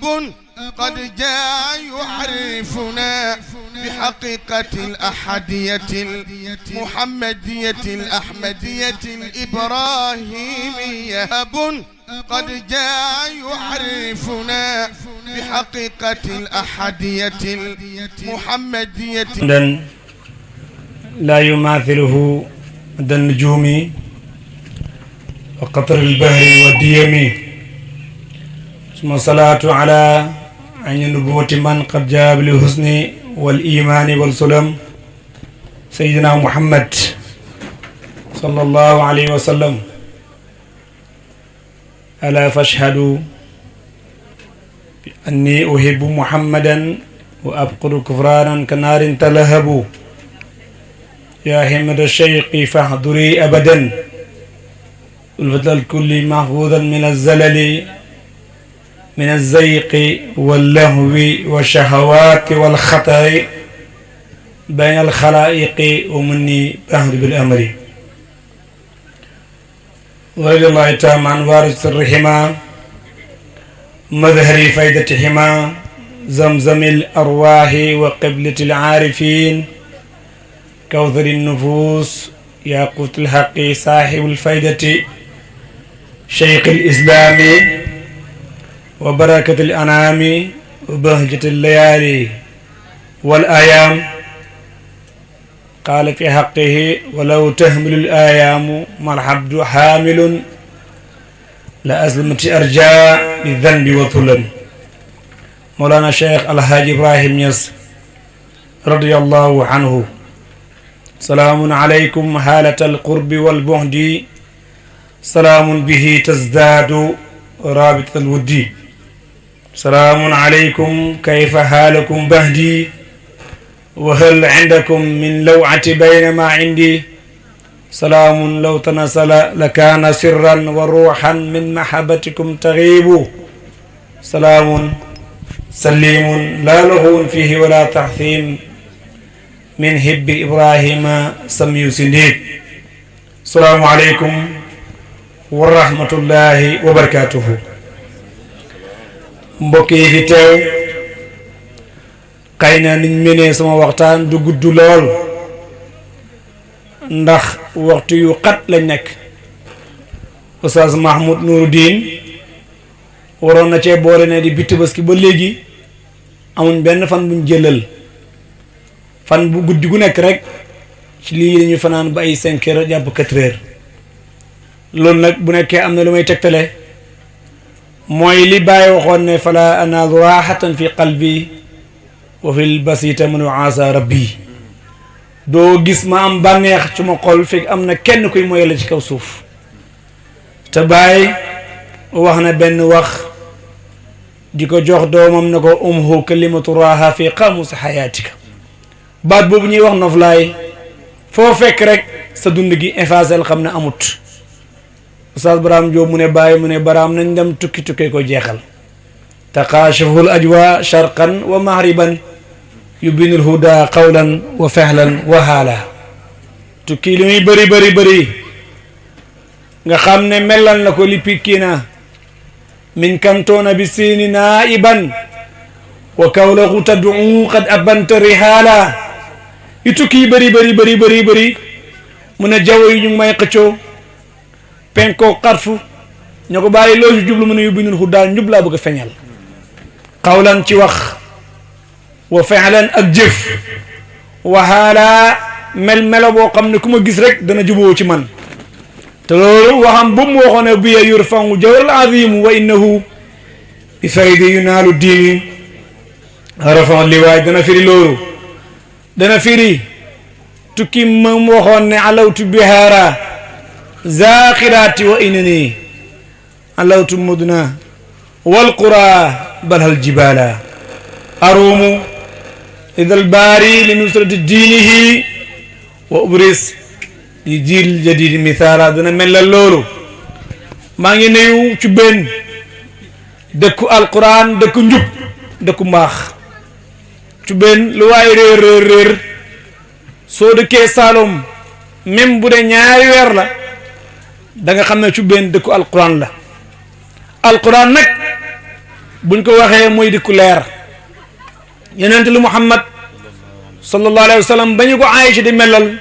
أب قد جاء يعرفنا بحقيقة الأحدية المحمدية الأحمدية الإبراهيمية. أب قد جاء يعرفنا بحقيقة الأحدية المحمدية لا يماثله مد النجوم وقطر البحر والديم. ثم الصلاة على عين النبوة من قد جاء بالحسن والإيمان والسلم سيدنا محمد صلى الله عليه وسلم. ألا فاشهدوا أني أحب محمدا وأبقر كفرانا كنار تلهب. يا همة الشيق فاحضري أبدا الفتى الكل محفوظا من الزلل من الزيق واللهو والشهوات والخطأ بين الخلائق ومني بهد بالأمر. ورضي الله تعالى عن وارث الرحمة مظهر فائدتهما زمزم الأرواح وقبلة العارفين كوثر النفوس ياقوت الحق صاحب الفائدة شيخ الإسلام وبركة الأنام وبهجة الليالي والأيام. قال في حقه ولو تهمل الآيام ما العبد حامل لأزلمة أرجاء بالذنب وطلن. مولانا الشيخ الحاج إبراهيم يس رضي الله عنه. سلام عليكم حالة القرب والبعد سلام به تزداد رابطة الود. سلام عليكم كيف حالكم بهدي وهل عندكم من لوعة بين ما عندي. سلام لو تنزل لكان سرا وروحا من محبتكم تغيب. سلام سليم لا لغو فيه ولا تحثيم من حب إبراهيم سمي سنديد. السلام عليكم ورحمة الله وبركاته. mbokk yi fi teew xëy na niñ mënee sama waxtaan du gudd lool ndax waxtu yu xat lañ nekk. Oustaz Mahmoud Nouruddin waroon na cee boole ne di bi Tabaski ba léegi amuñ benn fan buñ jëlal fan bu guddi gu nekk rek ci lii lañu fanaan ba ay 5 heures jàpp 4 heures. loolu nag bu nekkee am na lu may tegtale mooy li Baay waxoon ne fala anaalu raahatan fi qalbi wa fil basita manu asa rabbi. doo gis ma am bànneex ci ma xol fekk am na kenn kuy mooy la ci kaw suuf. te Baay wax na benn wax di ko jox doomam na ko umhu kalimatu raaha fi qamusi xayaatika. baat boobu ñuy wax noflaay foo fekk rek sa dund gi effacé xam ne amut. Oustaz Barham Diop mu ne Baay mu ne Barham nañ dem tukki tukkee ko jeexal. taqaashaful ajwa sharqan wa mahriban yubinul huda qawlan wa fehlan wa haala. tukki li muy bëri bëri bëri nga xam ne melal na ko li pikkina min kantoona bi siini naiban wa kawlahu tad'u qad abanta rihala. yu tukki yi bëri bëri bëri bëri bëri mu ne jaww yi ñu ngi may xëccoo penkoo xarfu ña ko bàyyi loo si jublu mu ne yubinul huda njub laa bëgg a feñal. qawlan ci wax wa fehlan ak jëf wa haala melo boo xam ne ku ma gis rek dana juboo ci man. te loolu waxam bu mu waxoon ne biya yurfa'u jawhar al-azim wa innahu bi faydi yunaalu diini rafa liwaay dana firi loolu. dana firi tukki moom waxoon ne alawtu bihaara zaaxiraati wa inani alawtu mudna wal qura balhal jibala arumu idal baari li nusrati diinihi wa ubris di jiil jadid mithaala dana mel la loolu. maa ngi nuyu ci benn dëkku alquran dëkku njub dëkku mbaax. ci benn lu waay réer soo dëkkee Saloum même bu dee ñaari weer la da nga xam ne ci benn dëkku alquran la. alquran nag buñ ko waxee mooy di ku leer yonent lu Muhammad sallallahu alayhi wa sallam ba ñu ko Aïcha di melal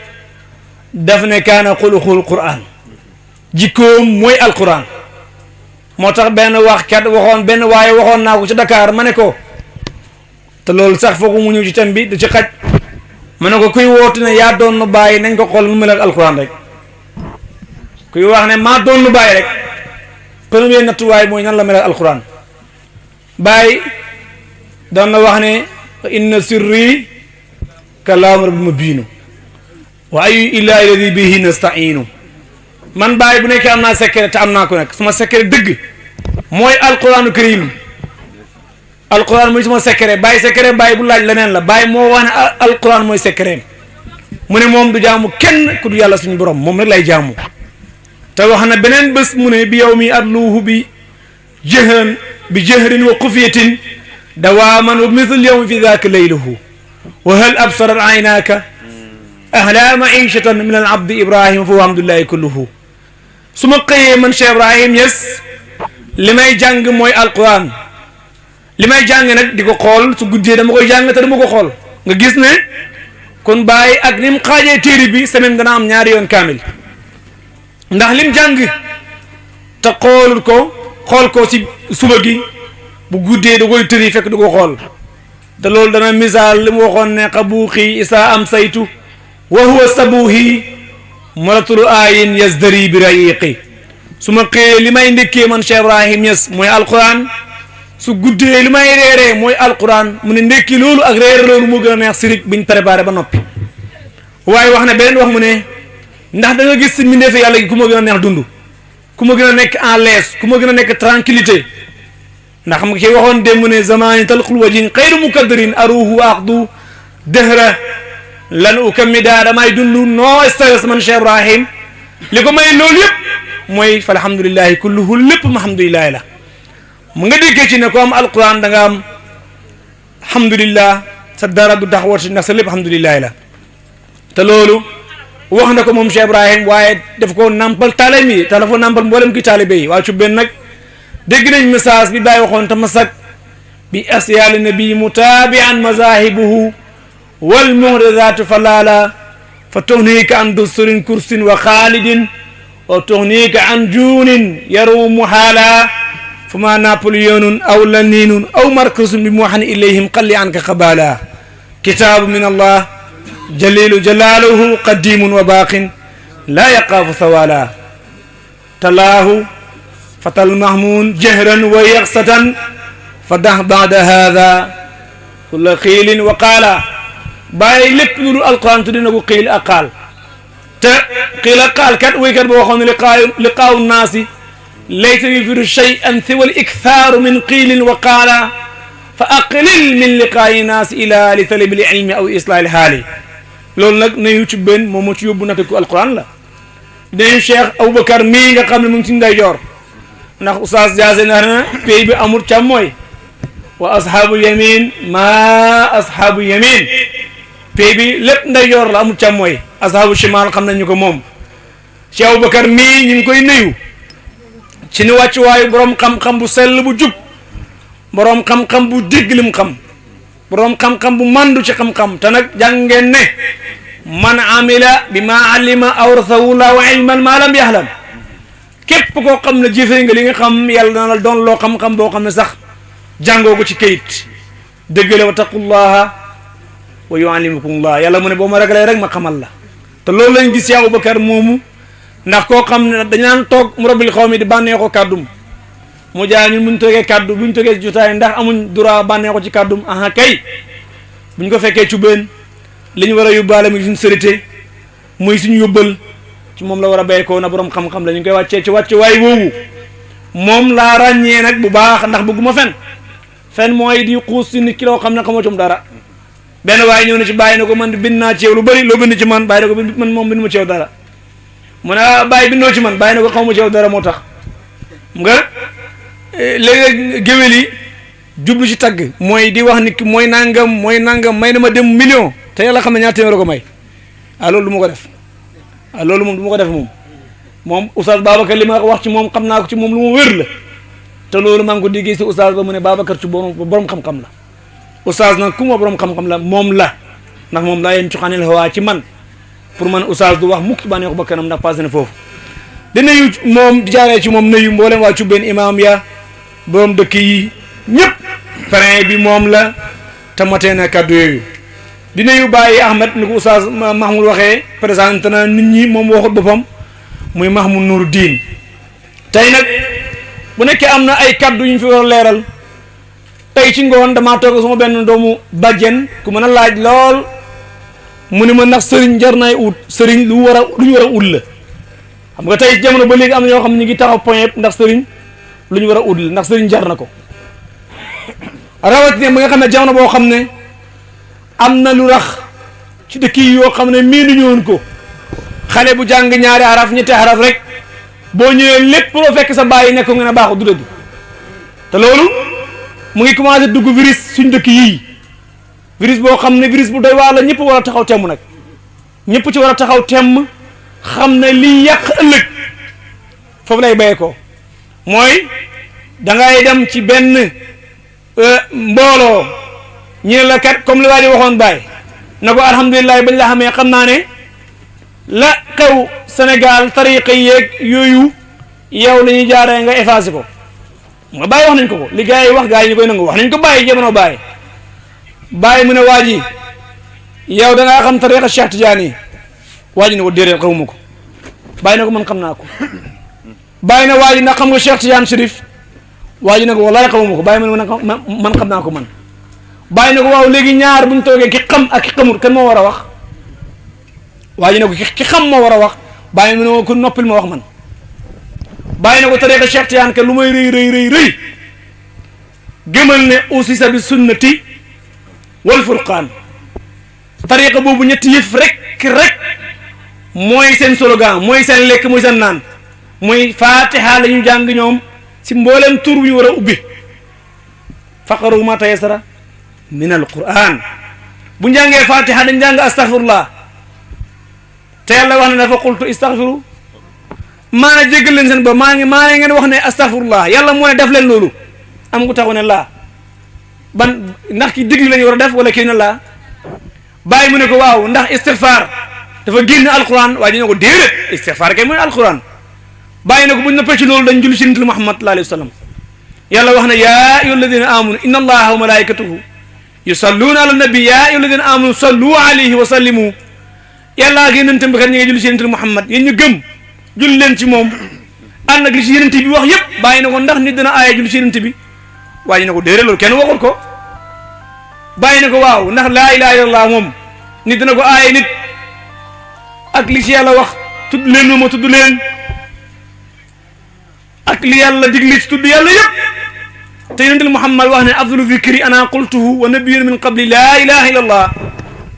daf ne kaana xuluqul Qur'an jikkoom mooy alquran moo tax benn waxkat waxoon benn waaye waxoon naa ko ci Dakar ma ne ko te loolu sax foog mu ñëw ci thème bi da ci xaj ma ne ko kuy woote ne yaa doon nu bàyyi nañ ko xool nu mel ak alquran rek kuy wax ne maa doon nu bàyyi rek premier nattuwaay mooy nan la mel ak alquran bàyyi doon na wax ne inna sirri kalaamu rabbi mubiinu wa ayu illaa alladi bihi nasta'iinu man bàyyi bu nekkee am naa secret te am naa ko nag suma secret dëgg mooy alquranu karim alquran mooy suma secret bàyyi bu laaj leneen la bàyyi moo wax ne alquran mooy secret mu ne moom du jaamu kenn ku du yàlla suñu borom moom rek lay jaamu te wax na beneen bés mu ne bi yow mi adluhu bi jahrin wa xufiyatin dawaaman wa mithlu yawmi fi daaka layluhu wa hal absarat aynaaka ahla maishatan min al abdi ibrahima fa alhamdulillahi kulluhu su ma xëyee man Cheikh Ibrahim Niass li may jàng mooy alquran li may jàng nag di ko xool su guddee dama koy jàng te dama ko xool nga gis ne kon bàyyi ak ni mu xaajee téere bi semaine dana am ñaari yoon kaamil ndax lim jàng te xool ko ci suba gi bu guddee da koy tëri fekk du ko xool te loolu dana misaal li mu waxoon ne xabuuxi isaa am saytu wa huwa sabuhi moratulu ayin yasdari bi rayiqi su ma xëyee li may ndekkee man Cheikh Ibrahim Niass mooy alquran su guddee li may reeree mooy alquran mu ne ndekki loolu ak reere loolu moo gën a neex sirik biñ préparé ba noppi waaye wax ne beneen wax mu ne ndax da nga gis si mbindeefe yàlla gi ku ma gën a neex dund ku ma gën a nekk en l'aise ku ma gën a nekk tranquillité ndax xam nga kii waxoon démb ne zamani talqul wajin xayru mukaddarin aruhu aqdu dëhra lan ukamida damay dund no stress man Cheikh Ibrahim li ko may loolu yëpp mooy fa alhamdulillahi kulluhu lépp alhamdulillahi la mu nga déggee ci ne ko am alquran da nga am alhamdulillah sa dara du tax wati ndax sa lépp alhamdulillahi la te loolu wax na ko moom Cheikh Ibrahim waaye daf ko nampal taalib yi te dafa nampal mboolem ki taalibe yi waaye ci benn nag dégg nañ message bi bàyyi waxoon tamasak bi asyaali nabi mutaabian mazahibuhu wal muhdathatu falala fa tughnika an dusturin kursin wa khalidin wa tughnika an juunin yarumu haala fama napoleonun aw laninun aw markasun bi muhan ilayhim qalli anka qabala kitabu min allah jalilu jalaluhu qadimun wa baqin la yaqafu sawala talaahu fatal mahmun jahran wa yaqsatan fadah ba'da hadha kulla xiilin wa qaala bàyyi lépp lu dul alquran tuddi na ko xiil ak xaal te xiil ak xaal kat waykat ba waxoon ne liqaawu naasi laysa yufiru shay'an siwa al ikthaaru min xiilin wa qaala fa aqlil min liqaayi naasi ila li talabi l ilmi aw islaahi l haali loolu nag nañu ci benn moom moo ci yóbbu naka ku alquran la dañu Cheikh Aboubacar mii nga xam ne mu ngi ci ndeyjoor ndax oustaz Diassé na pays bi amul càmmooy wa ashaabul yamin ma ashaabul yamin pays bi lépp ndeyjoor la amul càmmooy ashaabul shimal xam nañu ko moom Cheikh Aboubacar mii ñu ngi koy nuyu ci ni wàccuwaayu borom xam-xam bu sell bu jub borom xam-xam bu dégg lim xam borom xam-xam bu mandu ci xam-xam te nag jàng ngeen ne man amila bi ma alima awrasahu llahu ilman ma lam yahlam képp koo xam ne jëfee nga li nga xam yàlla dana la doon loo xam-xam boo xam ne sax jàngoo ko ci kayit dëgg la wa taqullaha wa yuallimukumullah yàlla mu ne boo ma ragalee rek ma xamal la te loolu lañ gis yaa Aboubacar moomu ndax koo xam ne dañ naan toog mu rabbil xaw mi di bànneexoo kàddum mu jaay ñun buñ toogee kàddu buñ toogee ci jotaay ndax amuñ droit bànneexoo ci kàddum aha kay buñ ko fekkee ci benn li ñu war a yóbbaale muy suñ sërité muy suñu yóbbal ci moom la war a béykoo na borom xam-xam la ñu koy wàccee ci wàcce waay woowu moom laa ràññee nag bu baax ndax bëgguma fen mooy di xuus si nit ki loo xam ne xamoo ci dara benn waaye ñëw na ci bàyyi na ko man bind naa ci yow lu bëri loo bind ci man bàyyi na ko man moom bind ma ci yow dara mu ne bàyyi bindoo ci man bàyyi na ko xaw ma ci yow dara moo tax nga léegi géwél yi jublu ci tagg mooy di wax nit ki mooy nangam may na ma dem million te yàlla xam ne ñaar téeméer ko may loolu du ma ko def loolu moom du ma ko def moom oustaz Babacar li ma wax ci moom xam naa ko ci moom lu ma wér la te loolu maa ngi ko déggee si oustaz ba mu ne Babacar ci borom xam-xam la oustaz nag ku ma borom xam-xam la moom la ndax moom laa yem ci xanil hawaa ci man pour man oustaz du wax mukk bànneexu ba kanam ndax passé na foofu di nuyu moom di jaaree ci moom nuyu mboolem waa Cubbeen imam ya borom dëkk yi ñëpp parrain bi moom la te matee na kàddu yooyu di nuyu Baye Ahmed ni ko oustaz Mahmoud waxee présenté na nit ñi moom waxut boppam muy Mahmoud Nourou Diin tey nag bu nekkee am na ay kaddu yu ñu fi war a leeral tey ci ngoon damaa toog sama benn doomu bàjjen ku mën a laaj lool mu ni ma ndax sëriñ jar naay ut sëriñ lu ñu war a ut la xam nga tey jamono ba léegi am na ñoo xam ne ñu ngi taxaw point ndax sëriñ lu ñu war a ut la ndax sëriñ jar na ko rawatina ba nga xam ne jamono boo xam ne am na lu rax ci dëkk yi yoo xam ne miinuñu woon ko xale bu jàng ñaari araf ñetti araf rek boo ñëwee lépp loo fekk sa bàyyi nekk nga ne baaxul du dëgg te loolu mu ngi commencé dugg virus suñ dëkk yii virus boo xam ne virus bu doy waar la ñëpp war a taxaw temm nag ñëpp ci war a taxaw temm xam ne liy yàq ëllëg foofu lay béyee ko mooy da ngay dem ci benn mbooloo ñu ne la kat comme li waa ji waxoon Baye na ko alhamdulilah bañ la xamee xam naa ne la xew Sénégal tariqa yeeg yooyu yow la ñuy jaaree nga effacé ko nga Baye wax nañ ko li gars yi wax gars yi ñu koy nangu wax nañ ko Baye jamono Baye mu ne waa ji yow da ngaa xam tariqa Cheikh Tidiane yi waa ji ne ko déedéet xamuma ko Baye ne ko man xam naa ko Baye ne waa ji ndax xam nga Cheikh Tidiane Chérif waa ji ne ko wallaay xamuma ko Baye man xam naa ko man Baye ne ko waaw léegi ñaar buñ toogee ki xam ak ki xamul kan moo war a wax waa ji ne ko ki xam moo war a wax Baye mu ne ko noppil ma wax man Baye ne ko tariqa Cheikh Tidiane ke lu may rëy gëmal ne usisa bi sunnati wal furqaan tariqa boobu ñetti yëf rek mooy seen slogan mooy seen lekk mooy seen naan mooy fatiha la ñu jàng ñoom si mboolem tur bu ñu war a ubbi faqaru ma tayassara min al quran bu njàngee fatiha dañ jàng astaghfirullah te yàlla wax ne dafa qultu istaghfiru maana jéggal leen seen ba maa ngi ngeen wax ne astaghfirullah yàlla moo ne def leen loolu am ku taxu ne laa ban ndax ki digli lañu war a def wala kii ne laa bàyyi mu ne ko waaw ndax istighfar dafa génn alquran waaye dañoo ko déedéet istighfar kay mooy alquran bàyyi ne ko buñ noppee ci loolu dañ julli ci nit Muhammad sallallahu alayhi wa sallam yàlla wax ne yaa ayyuha alladina amanu inna allaha wa malaikatahu yusalluuna ala nabi yaa ayyuha alladina amanu sallu alayhi wa sallimu yàlla ak yonentam bi kat ñu ngi julli ci nit Muhammad yéen ñu gëm julli leen ci moom ànd ak li ci yonent bi wax yëpp bàyyi na ko ndax nit dina aaya julli ci yonent bi waaye ne ko déedéet loolu kenn waxul ko bàyyi na ko waaw ndax laa ilaha illallah moom nit dina ko aaye nit ak li ci yàlla wax tudd leen moom ma tudd leen ak li yàlla digli ci tudd yàlla yëpp te yonent Muhammad wax ne afdalu zikri ana qultuhu wa nabiyyun min qabli laa ilaha illallah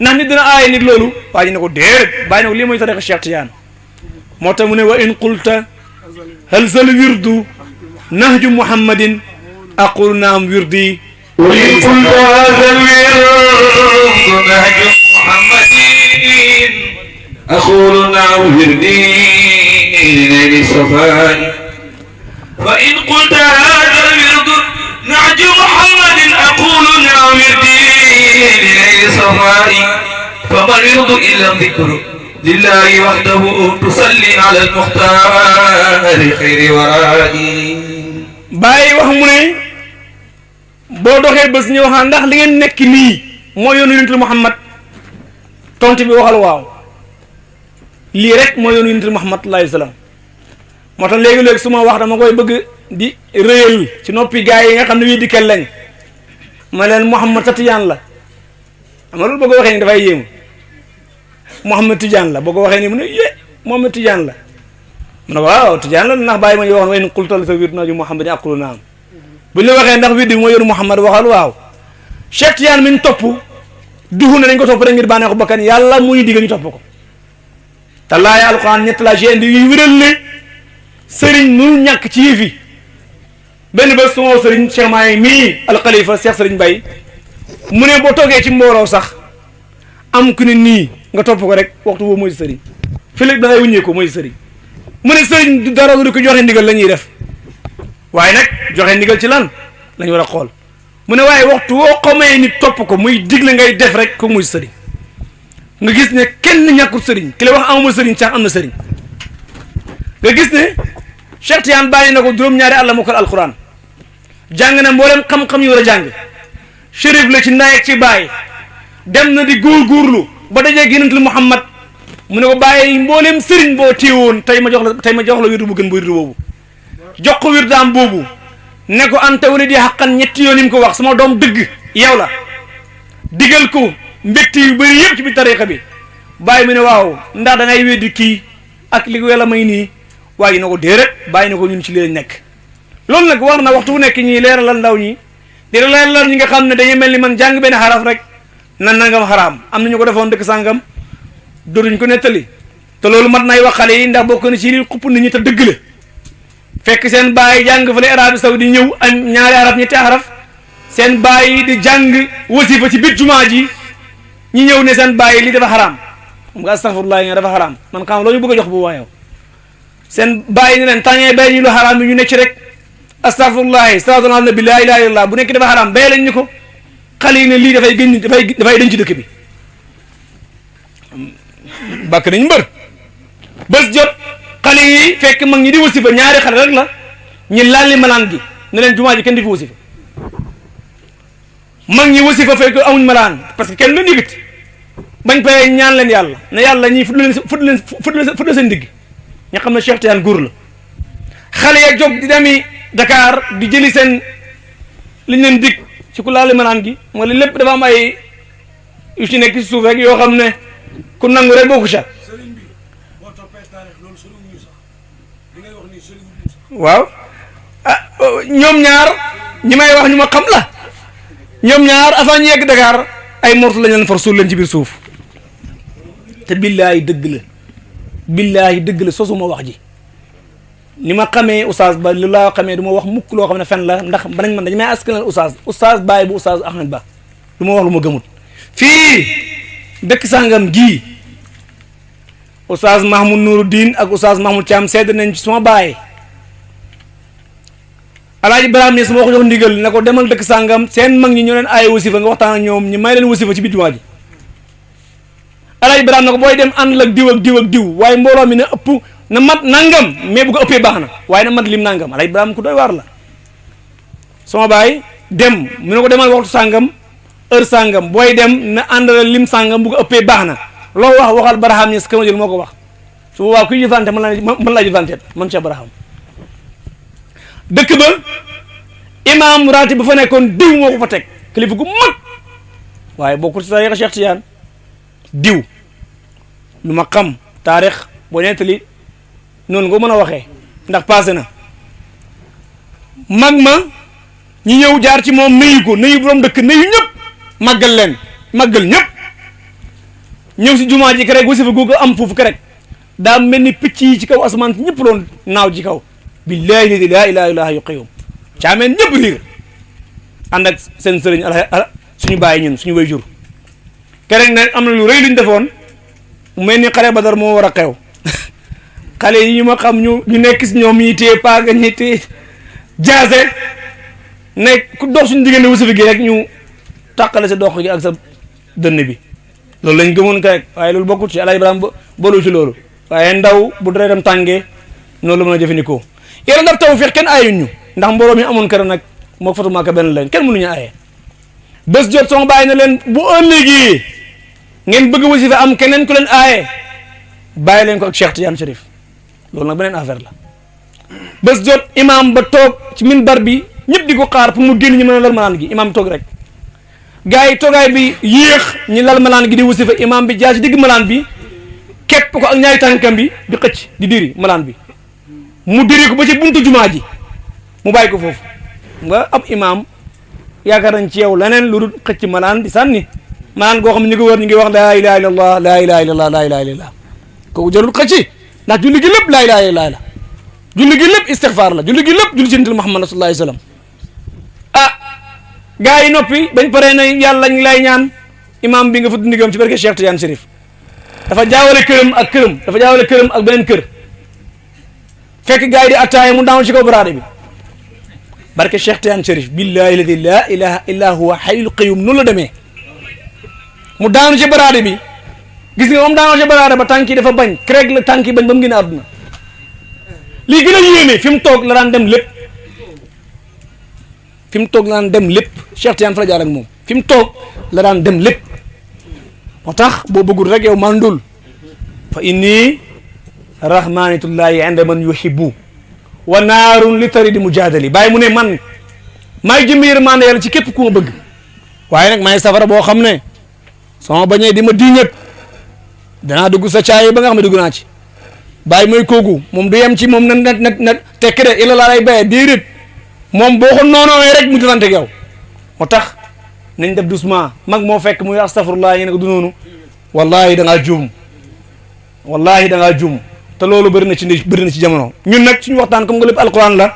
ndax nit dina aaye nit loolu waaye ne ko déedéet bàyyi na ko lii mooy tariqa Cheikh Tidiane moo tax mu ne wa in qulta hal zal wirdu nahju muhammadin aqulu naam wirdi wa in qulta hal wirdu nahju muhammadin aqulu naam wirdi لنيل الصفاء وإن قلت هذا الورد نهج محمد أقول نعم وردي لنيل الصفاء فما الورد إلا الذكر لله وحده تصلي على المختار خير ورائي bàyyi wax mu ne boo doxee bés ñu waxaan ndax li ngeen nekk nii moo yoonu yonent Muhammad tontu bi waxal waaw lii rek moo yoonu yonent Muhammad sallallahu alayhi wa sallam moo tax léegi-léegi su ma wax dama koy bëgg di réyal ci noppi gars yi nga xam ne wii dikkal lañ ma leen Muhammad sa Tijaan la xam nga loolu boo ko waxee ni dafay yéemu Muhammad Tijaan la boo ko waxee ni mu ne yé Muhammad Tijaan la mu ne waaw Tijaan la ndax bàyyi ma ñu waxoon way qultal sa wird naaju Muhammad aqulu naam buñ la waxee ndax wird bi moo yoonu Muhammad waxal waaw Cheikh Tijaan min topp duxu ne dañ ko topp rek ngir bànneexu bakkan yàlla mu ñu digg ñu topp ko te laaya alquran ñett la indi yuy wéral ne sëriñ mënul ñàkk ci yëf yi benn bés suma sëriñ Cheikh Maay mii alxalifa Cheikh Sëriñ Bay mu ne boo toogee ci mbooloo sax am ku ne nii nga topp ko rek waxtu boobu mooy sëriñ fi léegi da ngay wuññee ko mooy sëriñ mu ne sëriñ du dara du ko joxe ndigal la ñuy def waaye nag joxe ndigal ci lan lañ war a xool mu ne waaye waxtu woo xamee nit topp ko muy digle ngay def rek ko muy sëriñ nga gis ne kenn ñàkkul sëriñ ki la wax amuma sëriñ sax am na sëriñ nga gis ne Cheikh Tidiane bàyyi na ko juróom-ñaari àlla mokkal alquran jàng na mboolem xam-xam yu war a jàng shérif la ci ndaay ak ci baay dem na di góorgóorlu ba dajee yonent Muhammad mu ne ko bàyyi mboolem sëriñ boo téewoon tey ma jox la wirdu bu gën bu wirdu boobu jox ko wirdaam boobu ne ko anta wala di xaqan ñetti yoon yi mu ko wax sama doom dëgg yow la digal ko mbégte yu bëri yëpp ci bi tariqa bi bàyyi mu ne waaw ndax da ngay weddi kii ak li ko yàlla may nii waaye na ko déedéet bàyyi na ko ñun ci li lañ nekk loolu nag war na waxtu bu nekk ñii leeralal ndaw ñi di leeralal ñi nga xam ne dañuy mel ni man jàng benn xaraf rek nan nangam xaraam am na ñu ko defoon dëkk sàngam dootuñ ko nettali te loolu mat nay wax xale yi ndax bokk na ci li xupp nit ñi te dëgg la fekk seen baay jàng fële Arabie Saoudi ñëw am ñaari araf ñetti araf seen baay di jàng wasifa ci biir jumaa ji ñi ñëw ne seen baay li dafa xaraam xam nga astaghfirullah nga dafa xaraam man xam loolu ñu bëgg a jox bu waayew seen baay ni leen tàngee bay ñu lu xaraam yi ñu nekk ci rek astaghfirullah salaatu ala nabi la ilaha illallah bu nekk dafa xaraam bay lañ ñu ko xale yi ne lii dafay gën dafay dañ ci dëkk bi bàkk nañ mbër bés jot xale yi fekk mag ñi di wasifa ñaari xale rek la ñi lalli malaan gi ne leen jumaa ji kenn di fi wasifa mag ñi wasifa fekk amuñ malaan parce que kenn leen yëgati bañ pare ñaan leen yàlla ne yàlla ñii fut leen seen digg ña xam ne Cheikh Tidiane góor la xale ya jóg di demi Dakar di jëli seen liñ leen dig ci ku lalli malaan gi moo li lépp dafa am ay yu ci nekk ci suuf rek yoo xam ne ku nangu rek bokku ca waaw ah ñoom ñaar ñi may wax ñu ma xam la ñoom ñaar avant ñu yegg Dakar ay mortu lañ leen for suul leen ci biir suuf te billaahi dëgg la sosuma wax ji ni ma xamee oustaz ba lu laa xamee du ma wax mukk loo xam ne fen la ndax banañ man dañu may askanal oustaz Baye bu oustaz Ahmed Ba du ma wax lu ma gëmut fii dëkk sàngam gii oustaz Mahmoud Nouruddin ak oustaz Mahmoud Thiam sedd nañ ci suma baay Alaaji Ibrahima Niass moo ko jox ndigal ne ko demal dëkk sàngam seen mag ñi ñoo leen aaye wasifa nga waxtaan ak ñoom ñi may leen wasifa ci biir jumaa ji Alaaji Ibrahima ne ko booy dem ànd ak diw ak diw ak diw waaye mbooloo mi ne ëpp na mat nangam mais bu ko ëppee baax na waaye na mat lim nangam Alaaji Ibrahima ku doy waar la sama baay dem mu ne ko demal waxtu sàngam heure sàngam booy dem na àndal lim sàngam bu ko ëppee baax na loo wax waxal Baraham Niass kama jël moo ko wax su boobaa kuy jëfante mën laa jëfante man Cheikh Baraham dëkk ba imaam raati ba fa nekkoon diw moo ko fa teg kilifa gu mag waaye bokkul ci tariixa Cheikh Tidiane diw lu ma xam taarix boo nettali noonu nga mën a waxee ndax passé na mag ma ñi ñëw jaar ci moom nuyu ko nuyu borom dëkk nuyu ñëpp màggal leen màggal ñëpp ñëw si jumaa ji kerek wasifa googu am foofu kerek daa mel ni picc yi ci kaw asamaan ñëpp doon naaw ci kaw billahi la ilaha illa yu qayyum caameen ñëpp riir ànd ak seen sëriñ suñu bàyyi ñun suñu way jur kerek nag am na lu rëy luñ defoon mu mel ni xare Badar moo war a xew xale yi ñu ma xam ñu nekk si ñoom ñi téye paaga ñi téye jaase ne ku dox suñu diggante wasifa gi rek ñu tàqale sa dox gi ak sa dënn bi loolu lañ gëmoon ka rek waaye loolu bokkut ci Alaaji Ibrahima boolu ci loolu waaye ndaw bu deretam tàngee noonu la mën a jëfandikoo yàlla daf taw fex kenn aayuñ ñu ndax mbooloo mi amoon kër nag moo Fatou Maka benn leen kenn mënuñu aaye bés jot sama bàyyi na leen bu ëllëgee ngeen bëgg wasifa am keneen ku leen aaye bàyyi leen ko ak Cheikh Tidiane Chérif loolu nag beneen affaire la bés jot imam ba toog ci minbar bi ñëpp di ko xaar pour mu génn ñu mën a lal malaan gi imam toog rek gars yi toogaay bi yéex ñi lal malaan gi di wasifa imam bi jaar ci digg malaan bi képp ko ak ñaari tànkam bi di xëcc di diri malaan bi mu diri ko ba ci buntu jumaa ji mu bàyyi ko foofu nga ab imam yaakaar nañ ci yow leneen lu dul xëcc malaan di sànni malaan goo xam ne ñu ko wër ñu ngi wax laa ilaha illallah laa ilaha illallah laa ilaha illallah kooku jarul xëcc ndax julli gi lépp laa ilaha illallah la julli gi lépp istighfar la julli gi lépp julli ci Yonent Muhammad sallallahu alayhi wasallam ah gaa yi noppi bañ paree na yàlla ñu lay ñaan imam bi nga fut ndigam ci barke Cheikh Tidiane Chérif dafa jaawale këram ak këram dafa jaawale këram ak beneen kër fekk gaa yi di attaaya mu daaw ci kaw baraade bi barke Cheikh Tidiane Chérif billahi alladi la ilaha illa huwa hayyul qayyum noonu la demee mu daanu ci baraade bi gis nga moom daanoo ci baraade ba tànk yi dafa bañ creg la tànk yi bañ ba mu génn àdduna lii gën a yéeme fi mu toog la daan dem lépp fi mu toog la daan dem lépp Cheikh Tidiane fa la jaar ak moom fi mu toog la daan dem lépp moo tax boo bëggul rek yow mandul fa inni rahmanitullahi inda man yuhibbu wa naarun li tari di mujadali bàyyi mu ne man maay jëmmi yërmande yàlla ci képp ku ma bëgg waaye nag maay safara boo xam ne sama bañee di ma diñët danaa dugg sa caay ba nga xam ne dugg naa ci bàyyi mooy kooku moom du yem ci moom na tekki de illa laa lay béyee déedéet moom boo ko noonoowee rek mu jëfante ak yow moo tax nañ def doucement mag moo fekk muy astafurlah ñu ne ko du noonu wallahi da ngaa juum wallahi da ngaa juum te loolu bëri na ci jamono ñun nag suñu waxtaan comme nga lépp alquran la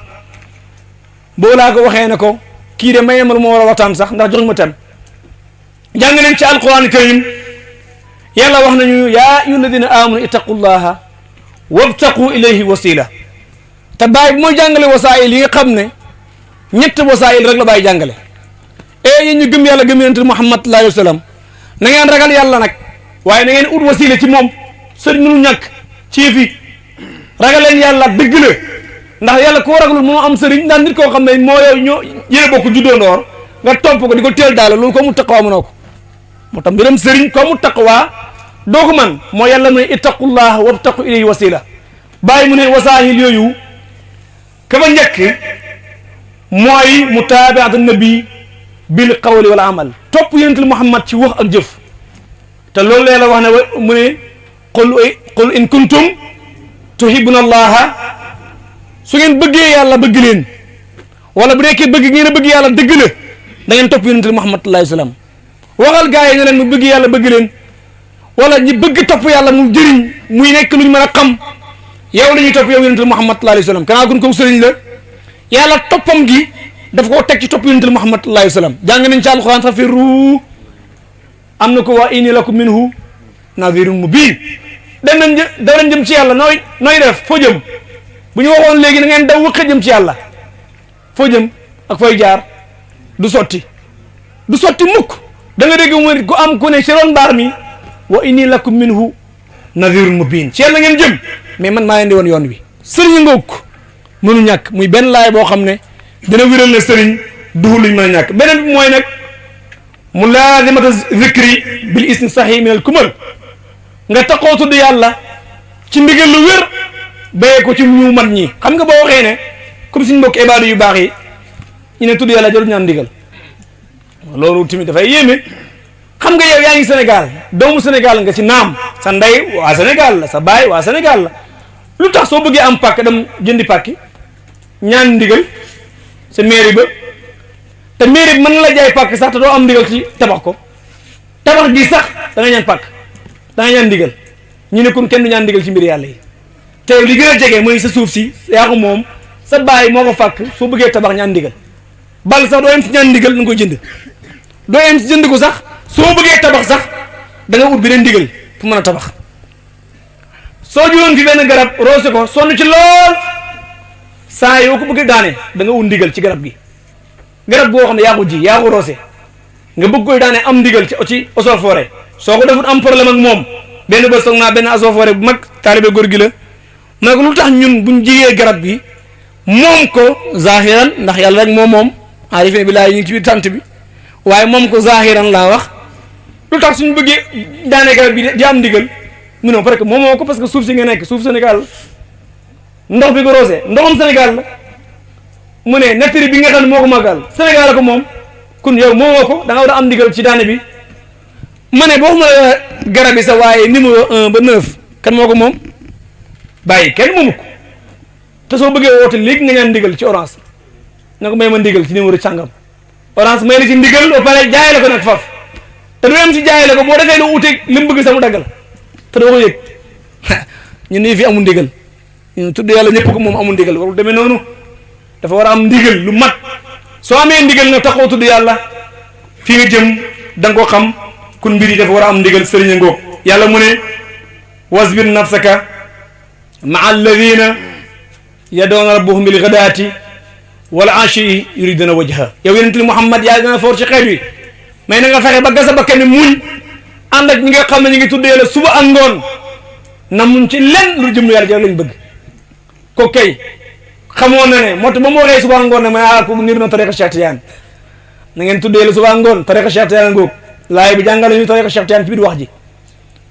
boo laa ko waxee ne ko kii de may mal moo war a waxtaan sax ndax joxuñ ma tam jàng nañ ci alquran karim yàlla wax nañu yaa ayyuha alladina amanu ittaqullaha wabtaqu ilayhi wasila te bàyyi bi mooy jàngale wasaayil yi nga xam ne ñett wasaayil rek la bàyyi jàngale yéen ñu gëm yàlla gëm yonent Muhammad sallallahu alayhi wa sallam na ngeen ragal yàlla nag waaye na ngeen ut wasila ci moom sëriñ mënul ñàkk ci fi ragal leen yàlla dëgg la ndax yàlla koo ragalul moo am sëriñ ndax nit koo xam ne moo yow ñoo yéen bokk juddoo ndoor nga topp ko di ko teel daal loolu ko mu taqawaa mënoo ko moo tax mbiram sëriñ ko mu taqawaa doo ko man moo yàlla mu ne ittaqullah wabtaqu ilayhi wasila bàyyi mu ne wasaahil yooyu ka fa njëkk mooy mutaabaatu nabi bil qawli wal amal topp yonent Muhammad ci wax ak jëf te loolu lee la wax ne mu ne qul in kuntum tuhibbuna allaha su ngeen bëggee yàlla bëgg leen wala bu nekkee bëgg ngeen a bëgg yàlla dëgg la da ngeen topp yonent Muhammad sallallahu alayhi wasallam waxal gaa yi ne leen mu bëgg yàlla bëgg leen wala ñi bëgg topp yàlla mu jëriñ muy nekk luñ mën a xam yow la ñuy topp yow yonent Muhammad sallallahu alayhi wasallam kanaa kun ko sëriñ la yàlla toppam gi daf koo teg ci topp yonent Muhammad sallallahu alayhi wasallam jàng nañ ci alquran fafiru am na ko waa inni lakum minhu nadirun mubin dem nañ daw nañ jëm ci yàlla nooy def foo jëm bu ñu waxoon léegi na ngeen daw wëqe jëm ci yàlla foo jëm ak fooy jaar du sotti mukk da nga dégg mu ku am ku ne ci roon mbaar mi wa inni lakum minhu nadirun mubin ci yàlla ngeen jëm mais man maa leen di woon yoon wi sëriñ ngoog mënu ñàkk muy benn laay boo xam ne dina wéral ne sëriñ duhul luñ mën a ñàkk beneen bi mooy nag mu laazimata zikri bil isni sahi min al kumal nga taxoo tudd yàlla ci ndigal lu wér béyee ko ci ñu mat ñi xam nga boo waxee ne comme suñ mbokk ibaadu yu baax yi ñu ne tudd yàlla jarul ñaan ndigal loolu tamit dafay yéeme xam nga yow yaa ngi Sénégal doomu Sénégal nga ci naam sa ndey waa Sénégal la sa baay waa Sénégal la lu tax soo bëggee am pàkk dem jëndi pàkki ñaan ndigal sa mairie ba te mairie bi mën na la jaay pàkk sax te doo am ndigal ci tabax ko tabax gi sax da nga ñaan pàkk da nga ñaan ndigal ñu ne kon kenn du ñaan ndigal ci mbir yàlla yi te li gën a jege mooy sa suuf si yaa ko moom sa baay moo ko fàkk soo bëggee tabax ñaan ndigal bal sax doo yem si ñaan ndigal na nga koy jënd doo yem si jënd ko sax soo bëggee tabax sax da nga ut beneen ndigal pour mën a tabax soo juróon fi benn garab roose ko sonn ci lool saa yoo ko bëgg daane da nga ut ndigal ci garab gi garab goo xam ne yaa ko ji yaa ko roose nga bëgg koy daane am ndigal ci eaux et forêt soo ko defut am problème ak moom benn bés soog naa benn eaux et forêt bu mag taalibe góor gi la mu ne ko lu tax ñun buñ jiyee garab gi moom ko zahiran ndax yàlla rek moom arifin bi laa ñu ngi ci biir tant bi waaye moom ko zahiran laa wax lu tax suñ bëggee daane garab bi di am ndigal mu ne parce que moomoo ko parce que suuf si nga nekk suuf Sénégal ndox bi ko roose ndoxam Sénégal la mu ne nettari bi nga xam ne moo ko màggal Sénégal la ko moom kun yow moomoo ko da nga war a am ndigal ci daane bi ma ne boo xam ne garab yi sa waaye numéro 1 ba 9 kan moo ko moom bàyyi kenn moomu ko te soo bëggee woote léegi nga ñaan ndigal ci orange na ko may ma ndigal ci numéro sàngam orange may la ci ndigal ba pare jaay la ko nag faf te du yem si jaay la ko boo defee lu uteeg li mu bëgg sax mu daggal te doo ko yëg ñun nii fi amul ndigal ñu tudd yàlla ñëpp ko moom amul ndigal warul demee noonu dafa war a am ndigal lu mat soo amee ndigal nga taxoo tudd yàlla fii nga jëm da nga ko xam kun mbir yi dafa war a am ndigal sëriñ ngoog yàlla mu ne wasbir nafsaka maa alladina yadoona rabbahum bil ghadaati wal ashi yuriduna wajha yow yonent li Muhammad yaa gën a foor ci xeet wi mais na nga fexe ba gasa ba kenn muñ ànd ak ñi nga xam ne ñu ngi tuddee la suba ak ngoon na muñ ci lenn lu jëm yàlla lañ bëgg ko kay xamoon na ne moo tax ba mu waxee suba ak ngoon ne ma ko niir na tariqa Cheikh Tidiane na ngeen tuddee la suba ak ngoon tariqa Cheikh Tidiane ngoog laay bi jàngale ñu tariqa Cheikh Tidiane ci biir wax ji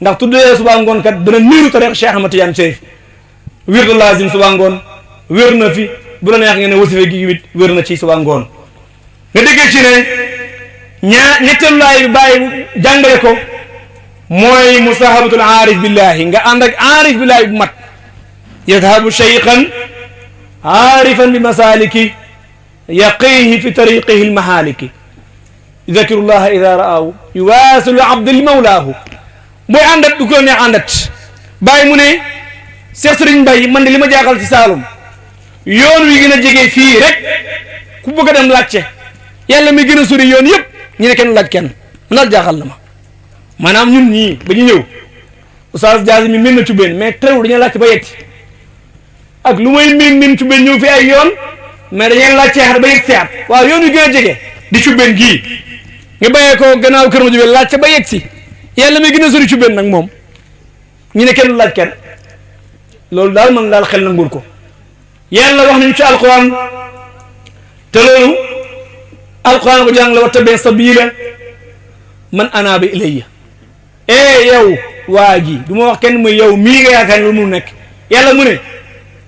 ndax tuddee la suba ak ngoon kat dana niiru tariqa Cheikh Ahmad Tidiane Chérif wér de lazim suba ngoon wér na fi bu la neex ngeen ne wasifa gi wit wér na ci suba ngoon nga déggee ci ne ñetteelu laay bi bàyyi jàngale ko mooy musahabatul aarif billahi nga ànd ak aarif billahi bu mat yadhabu shaykhan aarifan bi masaliki yaqihi fi tariqihi almahaliki yudakiru llaha ida ra'ahu yuwasilu abdu li mawlaahu mooy àndat du ko ne àndat bàyyi mu ne Cheikh Serigne Mbaye man de li ma jaaxal ci Saalum yoon wi gën a jege fii rek ku bëgg a dem laajte yàlla mi gën a sori yoon yëpp ñu ne kenn laaj kenn laaj jaaxal na ma maanaam ñun ñii ba ñu ñëw Oustaz Diazy mi min na Cubeen mais teewul dañuy laajte ba yegg ak lu may min Cubeen ñëw fi ay yoon mais dañuy laajte xar ba yegg si at waaw yoon wi gën a jege di Cubeen gii nga bàyyee ko gannaaw kër ma jubeen laajte ba yegg si yàlla mi gën a sori Cubeen nag moom ñu ne kenn laaj kenn loolu daal man daal xel nangul ko yàlla wax nañu ci alquran te loolu alquran ko jàng la wa tabi sabila man anaaba ilayya yow waa ji du ma wax kenn muy yow mii nga yaakaar ne lu mu nekk yàlla mu ne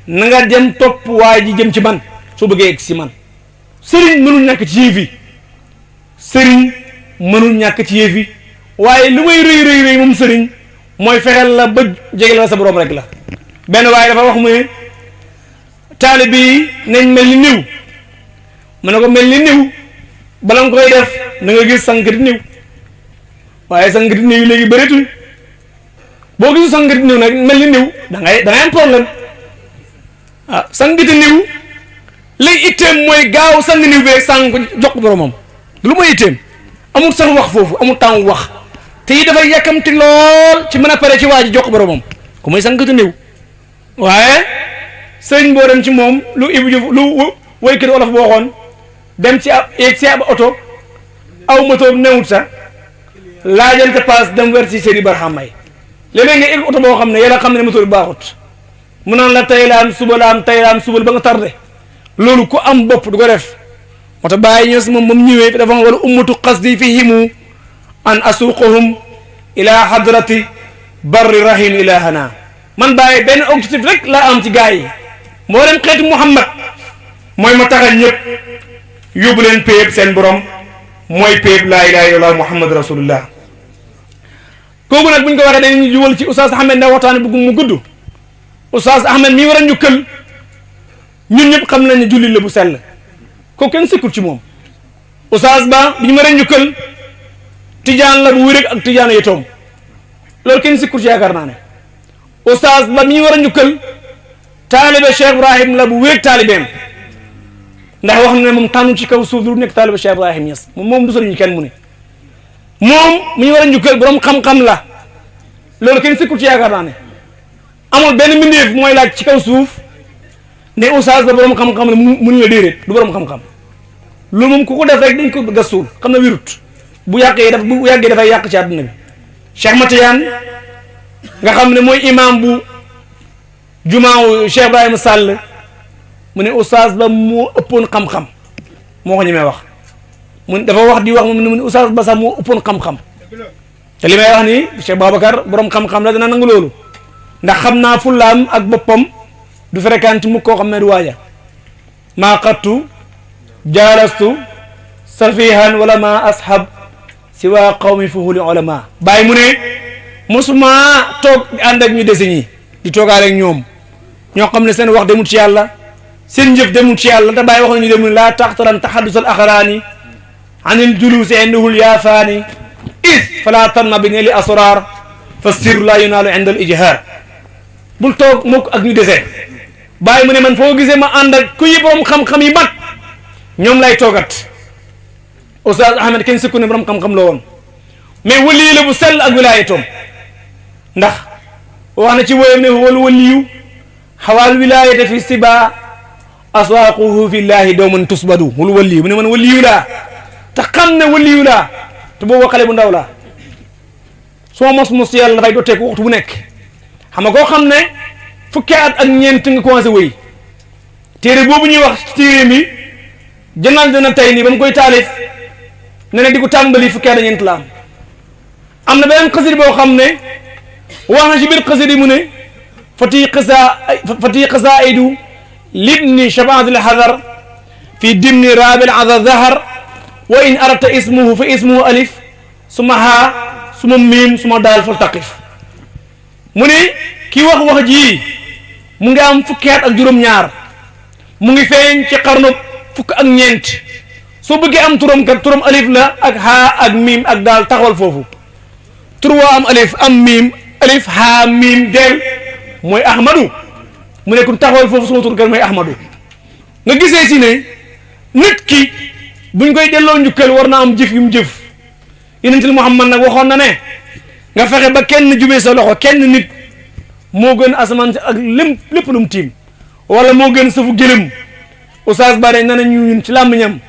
na nga dem topp waa ji jëm ci man soo bëggee egg si man sëriñ mënul ñàkk ci yëf yi sëriñ mënul ñàkk ci yëf yi waaye lu may rëy moom sëriñ mooy fexeel la ba jegel la sa borom rek la benn waaye dafa wax mu ne taalib yi nañ mel ni niw mu ne ko mel ni niw bala nga koy def na nga gis sankati niw waaye sankati niw léegi bëreetul boo gisu sankati niw nag mel ni niw da ngay am problème sankati niw lay itteem mooy gaaw sang niw bee sang ko jox ko boromam lu mooy itteem amul sax wax foofu amul temps wax te yi dafay yàkkamti lool ci mën a pare ci waa ji jox ko boromam ku mooy sankati niw waaye sëriñ boo dem ci moom lu Ibou Diouf lu woykër olof boo waxoon dem ci ab yegg ci ab oto aw moto newut sax laajante paas dem wer ci séri barxam may léeg-léeg nga egg oto boo xam ne yàlla xam ne moto bi baaxut mu naan la tey la am suba la am tey la am suba ba nga tardé loolu ku am bopp du ko def moo tax bàyyi ñës moom moom ñëwee dafa wala ummatu qasdi fihimu an asuqahum ila hadrati barri rahim ilahana man bàyyi benn objectif rek laa am ci gars yi moo dem xeetu Muhammad mooy ma taxal ñëpp yóbbu leen péeb seen borom mooy péeb laa ilaha illallah Muhammad rasulullah kooku nag bu ñu ko waxee dañuy juwal ci Oustaz Ahmed ndax waxtaane bëgg mu gudd Oustaz Ahmed mii war a njukkal ñun ñëpp xam nañ ne julli la bu sell ko kenn sikkul ci moom Oustaz Ba bi ñu war a njukkal tijaan la bu wér ak tijaan yetoom loolu kenn sikkul ci yaakaar naa ne Oustaz Ba mi war a njukkal taalibe Cheikh Ibrahim la bu wéeg taalibeem ndax wax na ne moom tànnu ci kaw suuf lu nekk taalibe Cheikh Ibrahim Niass moom du sëriñ kenn mu ne moom mi war a njukkal borom xam-xam la loolu kenn sikkul ci yaakaar naa ne amul benn mbindeef mooy laaj ci kaw suuf ne Oustaz Ba borom xam-xam la mënuñu la déedéet du borom xam-xam loolu moom ku ko def rek dañ ko gasul xam na wirut bu yàqee dafay yàq ci àdduna bi Cheikh Matiyaan nga xam ne mooy imam bu jumaaw Cheikh Ibrahima Sall mu ne Oustaz Ba moo ëppoon xam-xam moo ko ñemee wax mu dafa wax di wax mu ne Oustaz Ba sax moo ëppoon xam-xam te li may wax ni Cheikh Babacar borom xam-xam la dina nangu loolu ndax xam naa fullaam ak boppam du fréquente mukk koo xam ne du waaja maa qattu jaalastu safihan wala ma ashab siwa qawmi fuhuli ulama bàyyi mu ne mosuma toog ànd ak ñu dese ñi di toogaale ak ñoom ñoo xam ne seen wax demul ci yàlla seen jëf demul ci yàlla te bàyyi wax nañu demul laa taxtaran taxaddusal axraani anil julusi indahul yaafaani is fala tanma bi ne li asrar fa sirru laa yunaalu inda al ijhaar bul toog mukk ak ñu dese bàyyi mu ne man foo gisee ma ànd ak ku yi borom xam-xam yi mag ñoom lay toogat Oustaz Ahmed kenn sukku ne borom xam-xam la woon mais wali la bu sell ak wilaayatoom ndax wax na ci woyam ne wal waliyu xawaal wilayata fi siba aswaaquhu fillahi dooman tusbadu wul waliyu mu ne man waliyu laa te xam ne waliyu laa te boobu xale bu ndaw laa soo mos yàlla dafay dooteeku waxtu bu nekk xam nga koo xam ne fukki at ak ñeent nga commencé wéy téere boobu ñuy wax téere mi jënal dina tey nii ba mu koy taalif ne ne di ko tàmbali fukki at ak ñeent la am na beneen xasida boo xam ne wax na ci biir xasida mu ne fati qasaidu libni shabaat alhadar fi dimni rabil adha zahar wa in arata ismuhu fa ismuhu alif suma haa suma miim suma daal fal taqif mu ne kii wax ji mu ngi am fukki at ak juróom-ñaar mu ngi feeñ ci xarnu fukk ak ñeent soo bëggee am turam kat turam alif la ak haa ak miim ak daal taxawal foofu tur waa am alif am miim alif haa miim del mooy ahmadu mu ne kun taxawal foofu suma tur kat mooy ahmadu nga gisee si ne nit ki buñ koy delloo njukkal war na am jëf yu mu jëf yonentul Muhammad nag waxoon na ne nga fexe ba kenn jubee sa loxo kenn nit moo gën asamaan ak lépp lu mu tiim wala moo gën safu gëlëm Oustaz Bada na ñun ci làmmiñam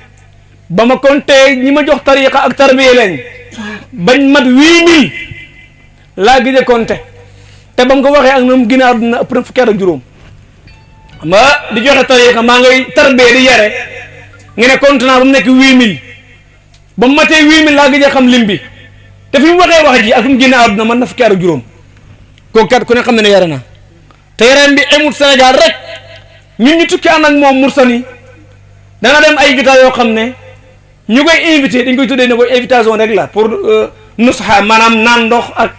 ba ma compté ñi ma jox tariqa ak tarbiya leen bañ mat 8000 laa gëj a compté te ba mu ko waxee ak na mu gën a àdduna ëpp na fukki at ak juróom ma di joxe tariqa maa ngay tarbiya di yare nga ne compté naa ba mu nekk 8000 ba mu matee 8000 laa gëj a xam lim bi te fi mu waxee wax ji ak fi mu gën a àdduna mën na fukki at ak juróom kooku kat ku ne xam ne ne yare na te yareen bi amul Sénégal rek ñun ñu tukki ànd ak moom mursani dana dem ay jotaay yoo xam ne ñu koy invité dañ koy tuddee ne koy invitation rek la pour nusxa maanaam naan ndox ak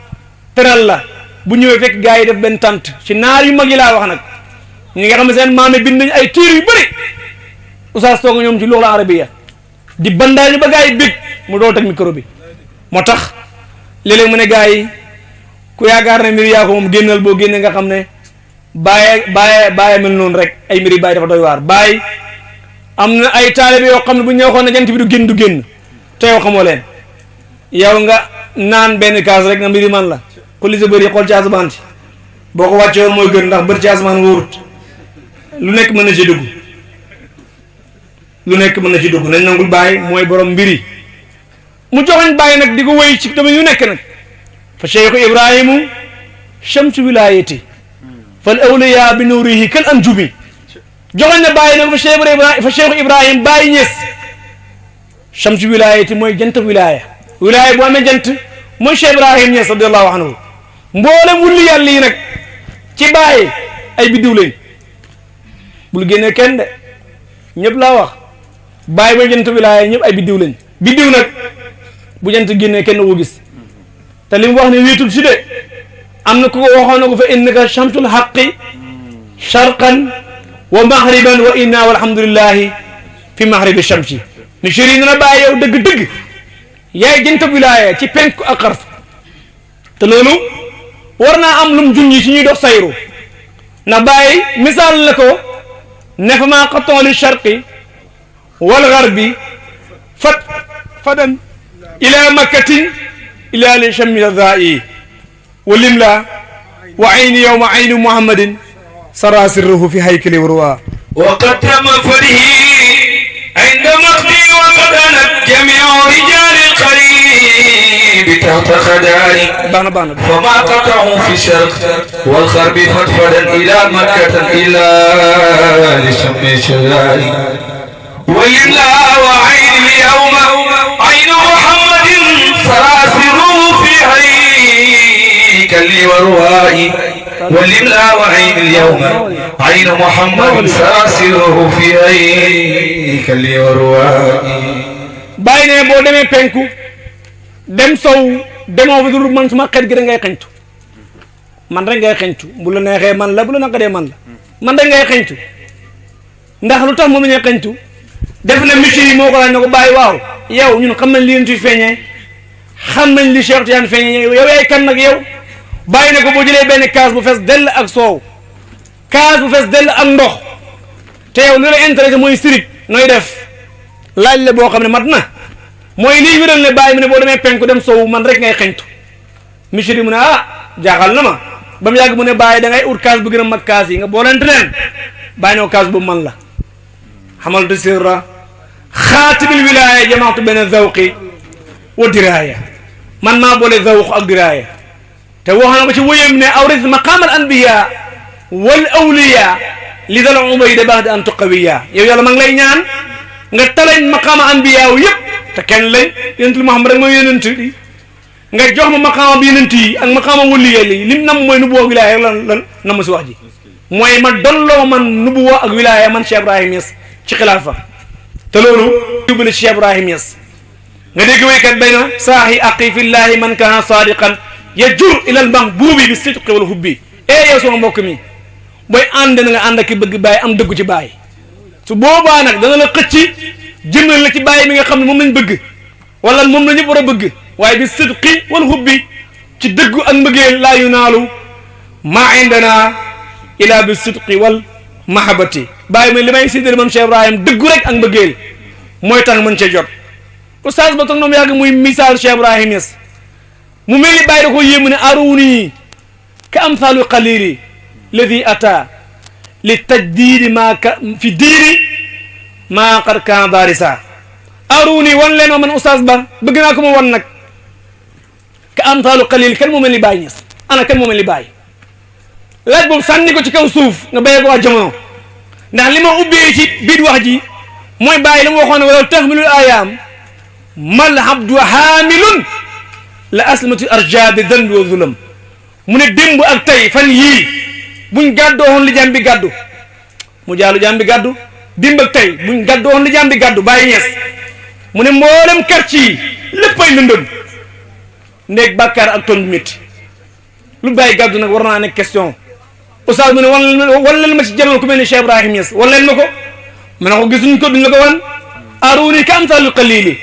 teral la bu ñëwee fekk gars yi def benn tant ci naar yu mag yi laa wax nag ñi nga xam ne seen maame bind nañ ay tiir yu bëri oustaz toog ñoom ci luxla arabiya di bandaay ñu ba gars yi bég mu dool teg micro bi moo tax léeg-léeg mu ne gars yi ku yaakaar ne mbir yaa ko moom génnal boo génne nga xam ne bàyyi mel noonu rek ay mbiri bàyyi dafa doy waar bàyyi am na ay taalibe yoo xam ne bu ñu waxoon ne jant bi du génn te yow xamoo leen yow nga naan benn kaas rek nga mbiri man la xulli sa bëri xool ci asamaan si boo ko wàcce woon mooy gën ndax bër ci asamaan wóorut lu nekk mën na ci dugg nañ nangul bàyyi mooy borom mbiri mu joxoñ bàyyi nag di ko wéy ci domaine yu nekk nag fa cheikhu ibrahimu chamsu wilayati fal awliya bi nuurihi kal anjumi joxoñ na bàyyi nag fa cheikhu ibrahim bàyyi ñees chamsu wilayati mooy jant wilaya bu amee jant mooy cheikh ibrahim ñees radiallahu anhu mboolem wulli yàlla yi nag ci bàyyi ay biddiw lañ bul génnee kenn de ñëpp laa wax bàyyi mooy jant wilaya ñëpp ay biddiw lañ biddiw nag bu jant génnee kenn ko gis te li mu wax ne wéetul si de am na ku ko waxoon na ko fa innaka shamsul haqqi sharqan wa maghriban wa inna walhamdulillahi fi maghribi shamsi ni chéri na bàyyi yow dëgg-dëgg yaay jant wilaaya ci penku ak xarf te loolu war naa am lum junñi ci ñuy dox sayru na bàyyi misaal la ko ne fa maa qatton li sharqi wal gharbi fadan ila makkatin ila li chammi dai wa limla wa ayni yowma ayni muhammadin sara sirruhu fi haykali warwa وقد تم فرحي عند مقتي وبدنت جميع رجال القريب تحت خداري فما قطعوا في الشرق والغرب فدفدا الى مكة الا لشم شراري ولله وعين اليوم عين محمد سراسره في هيكل وروائي ولله وعين اليوم عين محمد سراسره في هيكل وروائي bàyyi ne boo demee penku dem sow demoo fi dul man suma xet gi da ngay xeñtu man rek ngay xeñtu bu la neexee man la bu la naqadee man la man rek ngay xeñtu ndax lu tax moom la ñuy xeñtu def na monsieur yi moo ko laaj ne ko bàyyi waaw yow ñun xam nañ li leen tuy feeñee xam nañ li Cheikh Tidiane feeñee yow yaay kan nag yow bàyyi ne ko boo jëlee benn kaas bu fees dell ak soow kaas bu fees dell ak ndox te yow li la intéressé mooy sirik nooy def laaj la boo xam ne mat na mooy lii wéral ne bàyyi mu ne boo demee penku dem soow man rek ngay xeñtu monsieur yi mu ne ah jaaxal na ma ba mu yàgg mu ne bàyyi da ngay ut kaas bu gën a mag kaas yi nga boolente leen bàyyi ne ko kaas boobu man la xamaltu sirra xaatibil wilaaya jamaatu benn zawqi wa diraaya man maa boole zawq ak diraaya te wax na ko ci wëyam ne awris maqaam al anbiya wal awliya li dal ubayda ba'da an tuqawiya yow yàlla ma ngi lay ñaan nga talañ maqaama anbiya yëpp te kenn lañ yonentu Muhammad rek mooy yonent yi nga jox ma maqaama bi yonent yi ak maqaama waliya li lim nam mooy nubuwa ak wilaaya lan nam si wax ji mooy ma dolloo man nubuwa ak wilaaya man Cheikh Ibrahim Niass ci xilaafa te loolu yóbbale Cheikh Ibrahim Niass nga dégg waykat bay na saahi aqi fillahi man kaana sadiqan yajur ila al mahbubi bi sidqi wal hubbi yow sama mbokk mi booy ànd na nga ànd ak ki bëgg bàyyi am dëggu ci bàyyi su boobaa nag dana la xëcc jëmale la ci bàyyi mi nga xam ne moom lañ bëgg wala moom la ñëpp war a bëgg waaye bi sidqi wal hubbi ci dëggu ak mbëggeel laa yunaalu maa indana ila bi sidqi wal mahabati bàyyi mi li may séddale moom Cheikh Ibrahim dëggu rek ak mbëggeel mooy tax mën cee jot oustaz ba toog noonu yàgg muy misaal Cheikh Ibrahim Niass mu mel ni bàyyi da ko yéemu ne aruni ka amthaalu qalili ladi ata li tajdidi maa ka fi diini maa qad kaana daarisa aruni wan leen ma man oustaz ba bëgg naa ko ma wan nag ka amthaalu qalil kan moo mel ni Baye Niass ana kan moo mel ni Baye laaj boobu sànni ko ci kaw suuf nga béyee ko waa jamono ndax li ma ubbee ci biir wax ji mooy Baye la ma waxoon ne wala tahmilul ayaam mal abdu haamilun la aslamatu arja bi danbi wa zulam mu ne démb ak tey fan yii buñ gàddoo woon li jàmm bi gàddu mu jaalu jàmm bi gàddu démb ak tey buñ gàddoo woon li jàmm bi gàddu Baye Niass mu ne mboolem quartier yi léppay lëndëm ndéeg bàkkaar ak tooñ bi métti lu Baye gàddu nag war naa nekk question oustaz mu ne wan leen ma ci jamono ku mel ni Cheikh Ibrahim Niass wan leen ma ko ma ne ko gisuñ ko duñ la ko wan aruni ka amthaalu qalili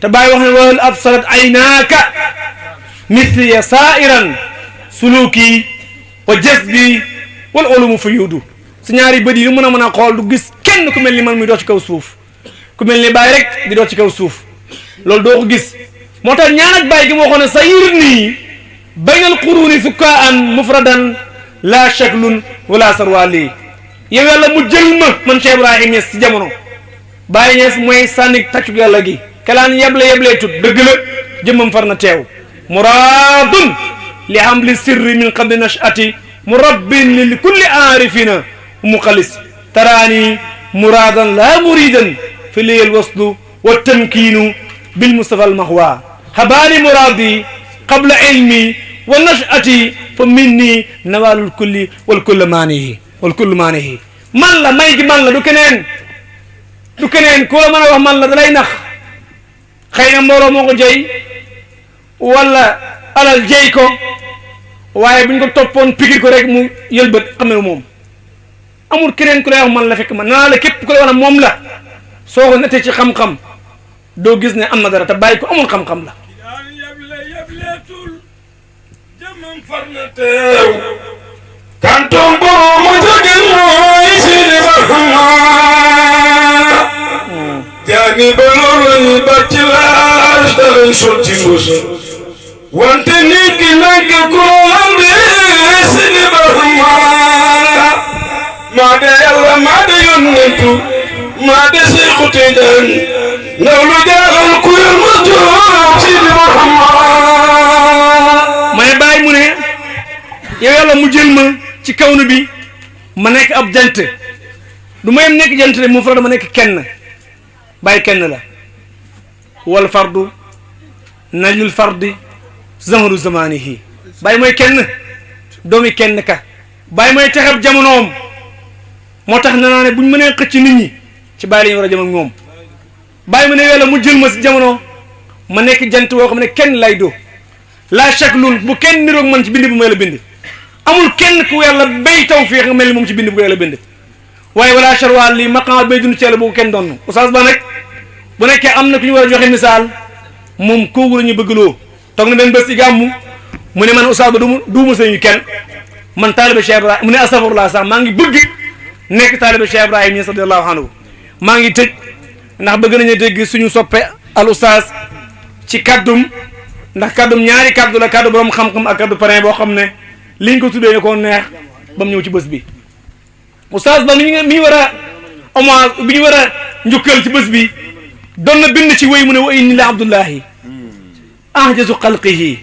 te Baye wax ne wal absarat aynaaka misliya sairan suluki wa jasbi wal ulumu fuyudu su ñaari bët yi lu mën a xool du gis kenn ku mel ni man muy dox ci kaw suuf ku mel ni Baye rek di dox ci kaw suuf loolu doo ko gis moo tax ñaan ak Baye gi mu waxoon ne sayirni baynal quruni sukkaan mufradan la shaklun wala sarwali yow yàlla mu jël ma man Cheikh Ibrahim Niass ci jamono Baye Niass mooy sànni tàccu yàlla gi kalaan yeble tut dëgg la jëmmam far na teew muraadun li hamli sirri min qabli nashati murabbin li kulli aarifina muxalis taraani muraadan la muridan fi liyal waslu wa tamkiinu bil mustafa al mahwa habaani muraadi qabla ilmi wa nashati fa minni nawaalul kulli wal kullu maanihi man la may gi man la du keneen ku la mën a wax man la dalay nax xëy na mbooloo moo ko jëy wala alal jëy ko waaye buñ ko toppoon pikir ko rek mu yëlbët xam ne moom amul keneen ku lay wax man la fekk man naa la képp ku lay wax ne moom la soo ko nettee ci xam-xam doo gis ne am na dara te bàyyi ko amul xam-xam la kantom boro mo jogin mooy sidi barhama jaani baloloy baccilaar dalay sotti mbus wante nit ki nekk ko ande sidi barhama maa de yàlla maa de yonnentu maa de Seexu Tijaan ndaw lu jaaxal ku yor ma jox sidi barhama may bàyyi mu ne yow yàlla mu jël ma ci kawnu bi ma nekk ab jant du ma yem nekk jant de mu fara ma nekk kenn bàyyi kenn la wal fardu najul fardi zamaru zamanihi bàyyi mooy kenn doomi kenn ka bàyyi mooy texeb jamonoom moo tax na naa ne buñ mënee xëcc nit ñi ci bàyyi la ñu war a jëm ak ñoom bàyyi mu ne yàlla mu jël ma si jamono ma nekk jant woo xam ne kenn lay do la shaklun bu kenn niroog man ci bind bu ma yàlla bind amul kenn ku yàlla bay tawfiix nga mel ni moom ci bind bu ko yàlla bind waaye wala charwal lii maqaama bay dund ci yàlla bu ko kenn doon oustaz ba nag bu nekkee am na ku ñu war a joxe misaal moom kooku la ñu bëgg loo toog na benn bés ci gàmmu mu ne man oustaz ba duuma sëñu kenn man taaliba Cheikh Ibrahim mu ne astafurlah sax maa ngi bëgg nekk taaliba Cheikh Ibrahim Niass radiyallahu anhu maa ngi tëj ndax bëgg nañu dégg suñu soppe al oustaz ci kaddum ndax kaddum ñaari kaddu la kaddu borom xam-xam ak kaddu parrain boo xam ne liñ ko tuddee ko neex ba mu ñëw ci bés bi oustaz ba mi war a hommage bi ñu war a njukkal ci bés bi doon na bind ci wéy mu ne wa inni la abdullahi ahjazu xalqihi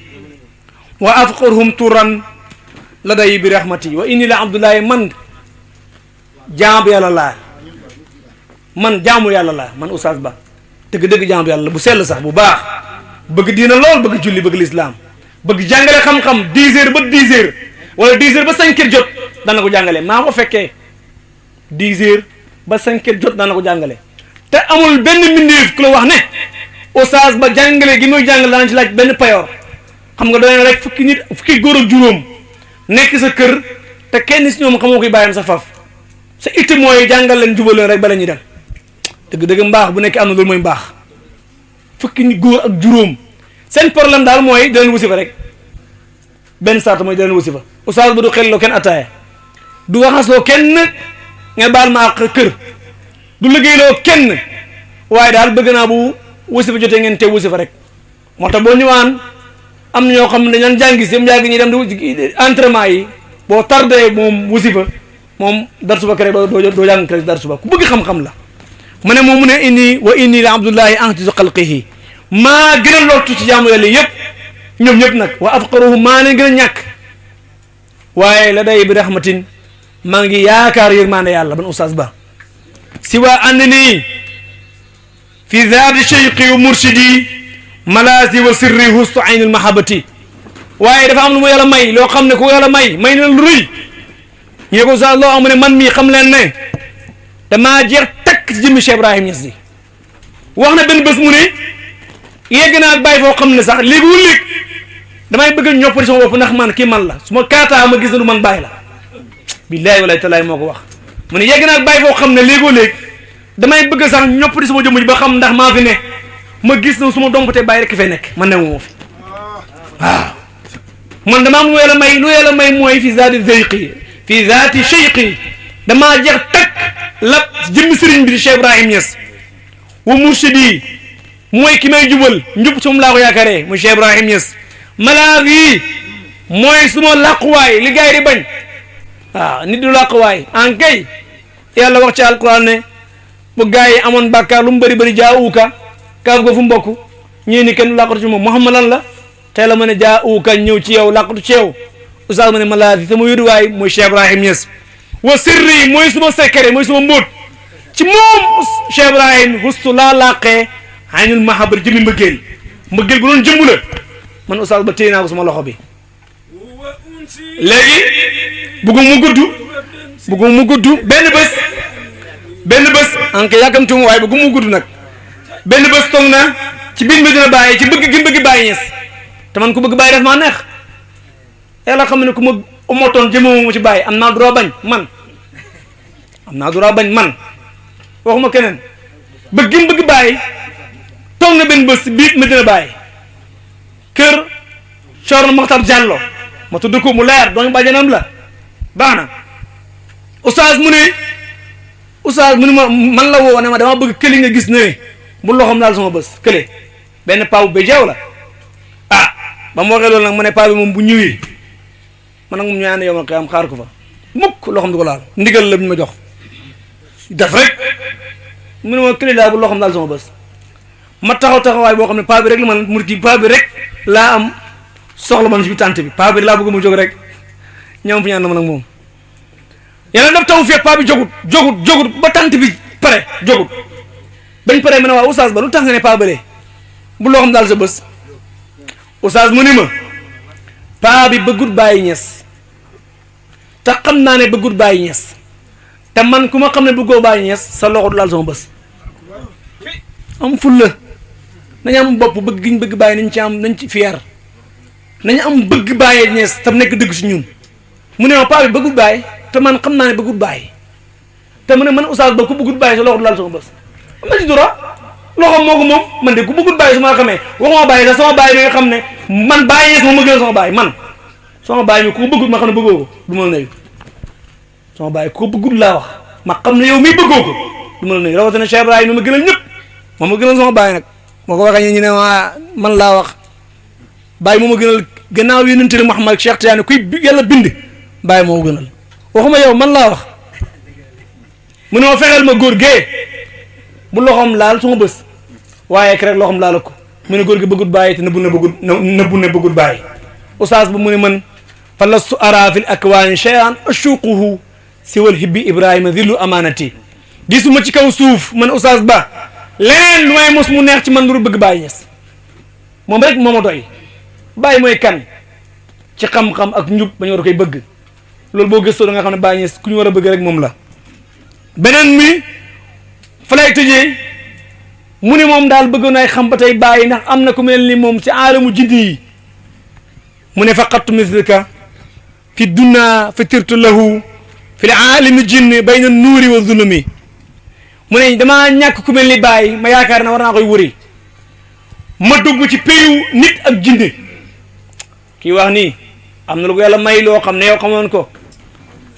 wa afqarhum turan laday bi rahmati wa inni la abdullahi man jaamu yàlla laa man jaamu yàlla laa man Oustaz Ba dëgg-dëgg jaamu yàlla bu sell sax bu baax bëgg diina lool bëgg julli bëgg lislaam bëgg jàngale xam-xam 10 heures ba 10 heures wala 10 heures ba 5 heures jot dana ko jàngale maa ko fekkee 10 heures ba 5 heures jot dana ko jàngale te amul benn mbindeef ku la wax ne Oustaz Ba jàngale gi muy jàngale dana ci laaj benn payoor xam nga doon rek fukki góor ak juróom nekk sa kër te kenn si ñoom xamoo koy bàyyam sa faf sa itti mooy jàngal leen jubal leen rek bala ñuy dem dëgg-dëgg mbaax bu nekk am na loolu mooy mbaax fukki ni góor ak juróom seen problème daal mooy da leen wasifa rek benn saata mooy da leen wasifa Oustaz Ba du xelloo kenn ataaya du waxasloo kenn nga baal ma ak kër du liggéeyloo kenn waaye daal bëgg naa bu wasifa jotee ngeen teew wasifa rek moo tax boo ñëwaan am na ñoo xam ne dañ leen jàngi si yàgg ñi dem di entraînement yi boo tardé moom wasifa moom dar suba kere doo jàng kere dar suba ku bëgg xam-xam la mu ne moom mu ne inni wa inni la abdullahi ahtisu xalqihi maa gën a lottu ci jaamu yàlla yëpp ñoom ñëpp nag wa afqaruhu maa leen gën a ñàkk waaye la day bi rahmatin maa ngi yaakaar yërmande yàlla ban Oustaz Ba si waa ànd nii fi zaati cheyqi wa murshidi malaasi wa sirri hustu aynul mahabati waaye dafa am lu mu yàlla may loo xam ne ku yàlla may na lu rëy ñu ne ko Oustaz loo am ne man mii xam leen ne damaa jeex takk ci jëmmi Cheikh Ibrahim Niass wax na benn bés mu ne yegg naa bàyyi foo xam ne sax léegi wu léeg damay bëgg a ñoppati sama bopp ndax man kii man la su ma kaataa ma gis ne du man bàyyi la billaahi wallaahi taalaa moo ko wax mu ne yegg naa bàyyi foo xam ne léegoo léeg damay bëgg sax ñoppati sama jëmm ji ba xam ndax maa fi ne ma gis ne su ma dompatee bàyyi rek fay nekk man ne moo fi waaw man damaa am lu yàlla may mooy fi zaati zeyqi fi zaati cheyqi damaa jeex takk la jëmmi sëriñ bi di Cheikh Ibrahim Niass wa murshidi mooy ki may jubal njub su ma laa ko yaakaaree muy Cheikh Ibrahim Niass malaaf yi mooy suma làquwaay li gars yi di bañ waaw nit du làquwaay en kay yàlla wax ci alquran ne bu gars yi amoon bàkkaar lu mu bëri bëri jaa uuka kaaf go fu mu bokk ñii ni kenn du làqatu ci moom Muhammad lan la tey la ma ne jaa uuka ñëw ci yow làqatu ci yow Oustaz ma ne malaaf yi sama wéruwaay mooy Cheikh Ibrahim Niass wa sirri mooy suma secret mooy suma mbóot ci moom Cheikh Ibrahim hustu laa laqee aynul mahabati jëmi mbëggeel mbëggeel gu doon jëmbu la man Oustaz Ba téye naa ko suma loxo bi léegi bëggum mu gudd benn bés en que yàkkamtuma waaye bëggum mu gudd nag benn bés toog na ci biir Medina Baye ci bëgg gi bëgg Baye Niass te man ku bëgg Baye def maa neex yàlla xam ne ku ma umotoon jëmmoo ci Baye am naa droit bañ man waxuma keneen bëgg gi bëgg Baye toog na benn bés biir Medina Baye kër Chorno Makhtar Diallo ma tudd ko mu leer dooñu bàjjanam la baax na Oustaz mu ne ma man la woo ne ma dama bëgg këli nga gis ne bu loxoom daal sama bés kële benn paa bu ba jeew la ba mu waxee loolu nag ma ne paa bi moom bu ñëwee man nag moom ñu ànd yow ma am xaar ko fa mukk loxoom du ko laal ndigal la bu ñu ma jox def rek mu ne ma kële daal bu loxoom daal sama bés ma taxawaay boo xam ne paa bi rek la man murid paa bi rek laa am soxla man ci bi tànt bi paa bi laa bëgg mu jóg rek ñoom fi ñaan na ma nag moom yàlla daf taw fekk paa bi jógut ba tànt bi pare jógut bañ pare ma ne waaw Oustaz Ba lu tax nga ne paa bële bu loxoom daal sa bés Oustaz mu ni ma paa bi bëggut Baye Niass te xam naa ne bëggut Baye Niass te man ku ma xam ne bëggoo Baye Niass sa loxo du laal sama bés am fulla nañu am bopp bëgg giñ bëgg Baye nañ ci fier nañu am bëgg Baye Niass tam nekk dëgg si ñun mu ne ma paa bi bëggut Baye te man xam naa ne bëggut Baye te mu ne man Oustaz Ba ku bëggut Baye sa loxo du laal sama bés am na ci droit loxo moo ko moom man de ku bëggut Baye su ma xamee waxuma Baye sax sama Baye bi nga xam ne man Baye Niass moom ma gën sama Baye man sama Baye mi ku ko bëggut ma xam ne bëggoo ko du ma la nuyu sama Baye ku ko bëggut laa wax ma xam ne yow mii bëggoo ko du ma la nuyu rawatina Cheikh Ibrahima mi ma gënal ñëpp moom ma gënal sama Baye nag moo ko waxee ñu ne man laa wax Baye moo ma gënal gannaaw yonent bi Muhammad Cheikh Tidiane kuy yàlla bind Baye moo gënal waxuma yow man laa wax mu ne ma fexeel ma góor gee bu loxoom laal su ma bës waaye rek loxoom laal ko mu ne góor gi bëggut bàyyi te nëbbu ne bëggut bàyyi oustaz ba mu ne man fa lastu ara fil akwaani shay'an ashuquhu siwal hibbi ibrahima zillu amanati gisuma ci kaw suuf man oustaz ba leneen lu may mos mu neex ci man lu bëgg Baye Niass moom rek moo ma doy Baye mooy kan ci xam-xam ak njub ba ñu war a koy bëgg loolu boo gëstoo da nga xam ne Baye Niass ku ñu war a bëgg rek moom la beneen mi fa lay tëjee mu ne moom daal bëggoon ay xam ba tey Baye ndax am na ku mel ni moom ci aalamu jinni yi mu ne faqattu mislika fi dunna fitirtu lahu fi aalami jinni bayna nuuri wa zulumi mu ne damaa ñàkk ku mel ni Baye ma yaakaar na war naa koy wëri ma dugg ci péyu nit ak jinne kii wax nii am na lu ko yàlla may loo xam ne yow xamoon ko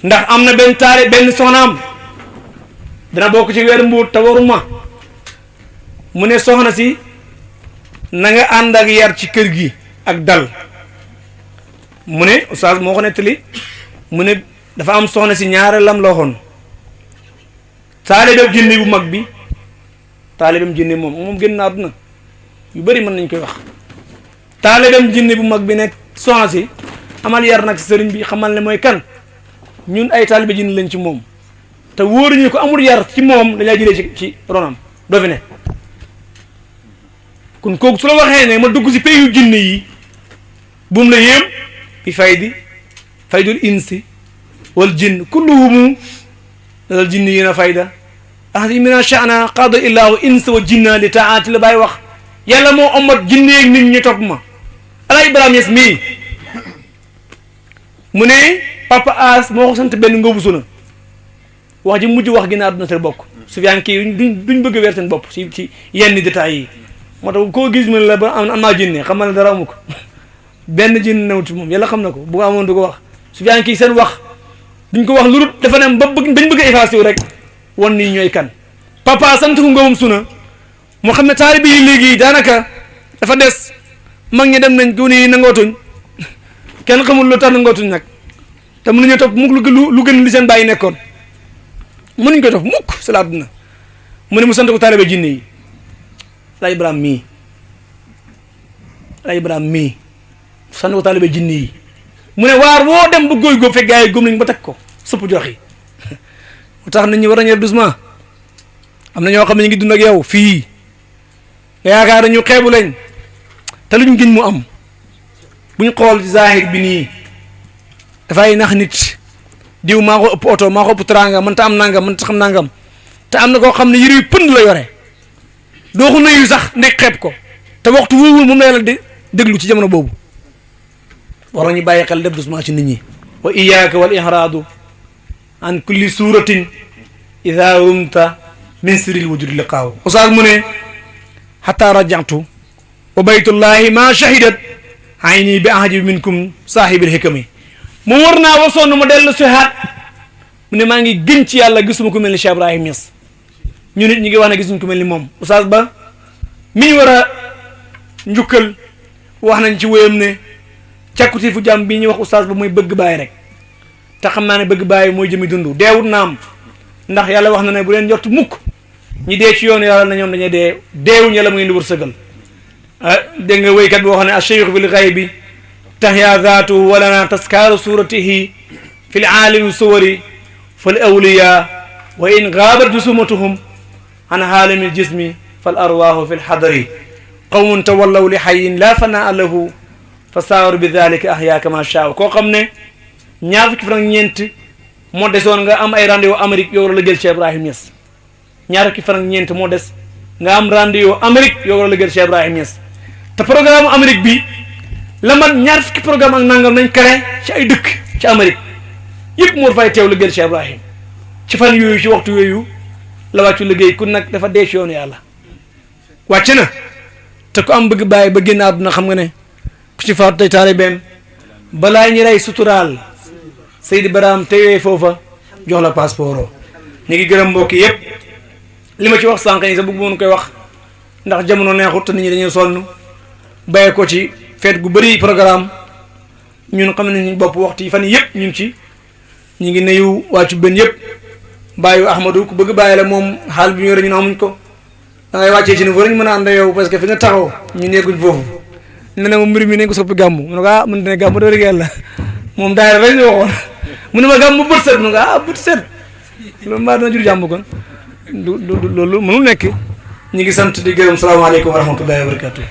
ndax am na benn taale benn soxnaam dana bokk ci weer mbuut te waruma mu ne soxna si na nga ànd ak yar ci kër gi ak dal mu ne oustaz moo ko nettali mu ne dafa am soxna si ñaareelam la waxoon taalibeem jinne bu mag bi taalibeem jinne moom génn na àdduna yu bëri mën nañ koy wax taalibeem jinne bu mag bi nekk soxna si amal yar nag sëriñ bi xamal ne mooy kan ñun ay taalibe jinne lañ ci moom te wóoruñu ko amul yar ci moom dañaa jëlee ci ronam doo fi ne kon kooku su la waxee ne ma dugg si payu jinne yi buum la yéem bi faydul insi wal jinn kulluhumu dal jinni yi na fayda ahdi mina sha'na qada illahu insa wa jinna li taati la bàyyi wax yàlla moo omat jinne ak nit ñi topp ma ala Ibrahima Niass mii mu ne papa as moo ko sant benn ngóobu suna wax ji mujj wax gi na àdduna seen bokk Sufyaan kii duñ bëgg a weer seen bopp ci yenn détails yi moo tax koo gis mu ne la ba am naa jinne xam ne dara amu ko benn jinne newut moom yàlla xam na ko bu amoon du ko wax Sufyaan kii seen wax duñ ko wax lu dul dafa ne ba bañ bëgg a effacé wu rek wan nii ñooy kan papa sant ko ngóobum suna moo xam ne taalibe yi léegi daanaka dafa des mag ñi dem nañ ku ni nangootuñ kenn xamul lu tax nangootuñ nag te mënuñu topp mukk lu gën li seen bàyyi nekkoon mënuñ ko topp mukk si la àdduna mu ne mu sant ko taalibe jinne yi la Ibrahima mii sant ko taalibe jinne yi mu ne waar woo dem ba góoy góob fekk gaa yi góom nañ ba teg ko supp jox yi mu tax nit ñi war nañu def doucement am na ñoo xam ne ñu ngi dund ak yow fii nga yaakaar nañu xeebu lañ te luñ giñ mu am buñ xool ci zahir bi nii dafay nax nit diw maa ko ëpp oto maa ko ëpp teraanga mën ta am nangam mën ta xam nangam te am na koo xam ne yëre yu pënd la yore doo ko nuyu sax nekk xeeb ko te waxtu woowul moom la yàlla di déglu ci jamono boobu war nañu bàyyi xel def doucement ci nit ñi wa iyyaka wal ihraadu an kulli suratin ida rumta min siril wujudi liqaaw oustaz mu ne hatta rajantu wa baytullahi ma shahidat ayni bi ahadi minkum saahibil hikami mu war naa wa sonn ma dellu si haat mu ne maa ngi gën ci yàlla gisuma ku mel ni Cheikh Ibrahima Niass ñu nit ñi ngi wax ne gisuñ ku mel ni moom oustaz ba mi ñu war a njukkal wax nañ ci wéyam ne càkkuti fu jàmm bii ñuy wax oustaz ba mooy bëgg bàyyi rek te xam naa ne bëgg bàyyi mooy jëmi dund deewut naam ndax yàlla wax na ne bu leen njort mukk ñi dee ci yoonu yàlla na ñoom dañuy dee deewuñ yàlla mu ngeen di wërsëgal dégg nga wéykat bi wax ne acheikhu fil ghaybi tahya zaatuhu walana taskaaru suratihi fil aalimi suwari fal awliya wa in gaabat jusumatuhum an haalamil jismi fal arwaahu fil hadari qawmun tawallaw li hayyin la fanaa lahu fa saawaru bi dalika ahya kama shaa koo xam ne ñaar fukki fan ak ñeent moo desoon nga am ay rendez-vous Amérique yow war a la jël Cheikh Ibrahima Niass ñaar fukki fan ak ñeent moo des nga am rendez-vous Amérique yow war a la jël Cheikh Ibrahima Niass te programme Amérique bi la man ñaar fukki programme ak nangam nañ kare ci ay dëkk ci Amérique yëpp moo fay teew la jël Cheikh Ibrahima ci fan yooyu ci waxtu yooyu la wàccu liggéey ku nag dafa dee ci yoonu yàlla wàcc na te ku am bëgg bàyyi ba génn àdduna xam nga ne ku ci faatu tey taalibeem balaa ñu lay suturaal Seydi Baraam teyee foofa jox la passeport ñu ngi gërëm mbokki yëpp li ma ci wax sànq yi sax bëgg moon koy wax ndax jamono neexut te nit ñi dañuy sonn bàyyi ko ci feet gu bëri programme ñun xam nañ bopp waxtu yi fan yëpp ñu ngi ci ñu ngi nuyu wàccu benn yëpp bàyyi Ahmadou ku bëgg bàyyi la moom xaal bi ñu yore ñun amuñ ko da ngay wàccee ci niveau rek ñu mën a ànd yow parce que fi nga taxaw ñu nekkuñ foofu ne na ma mbir mi nañ ko soppi gàmmu mu ne ko man ne gàmmu doo rek yàlla moom daayira rek ñu waxoon mu ne ma gàmmu bët set mu ne ko bët set loolu mbaa dina jur jàmm kon loolu mënul nekk. ñu ngi sant di gërëm salaamaaleykum wa rahmatullahi wa barakatuh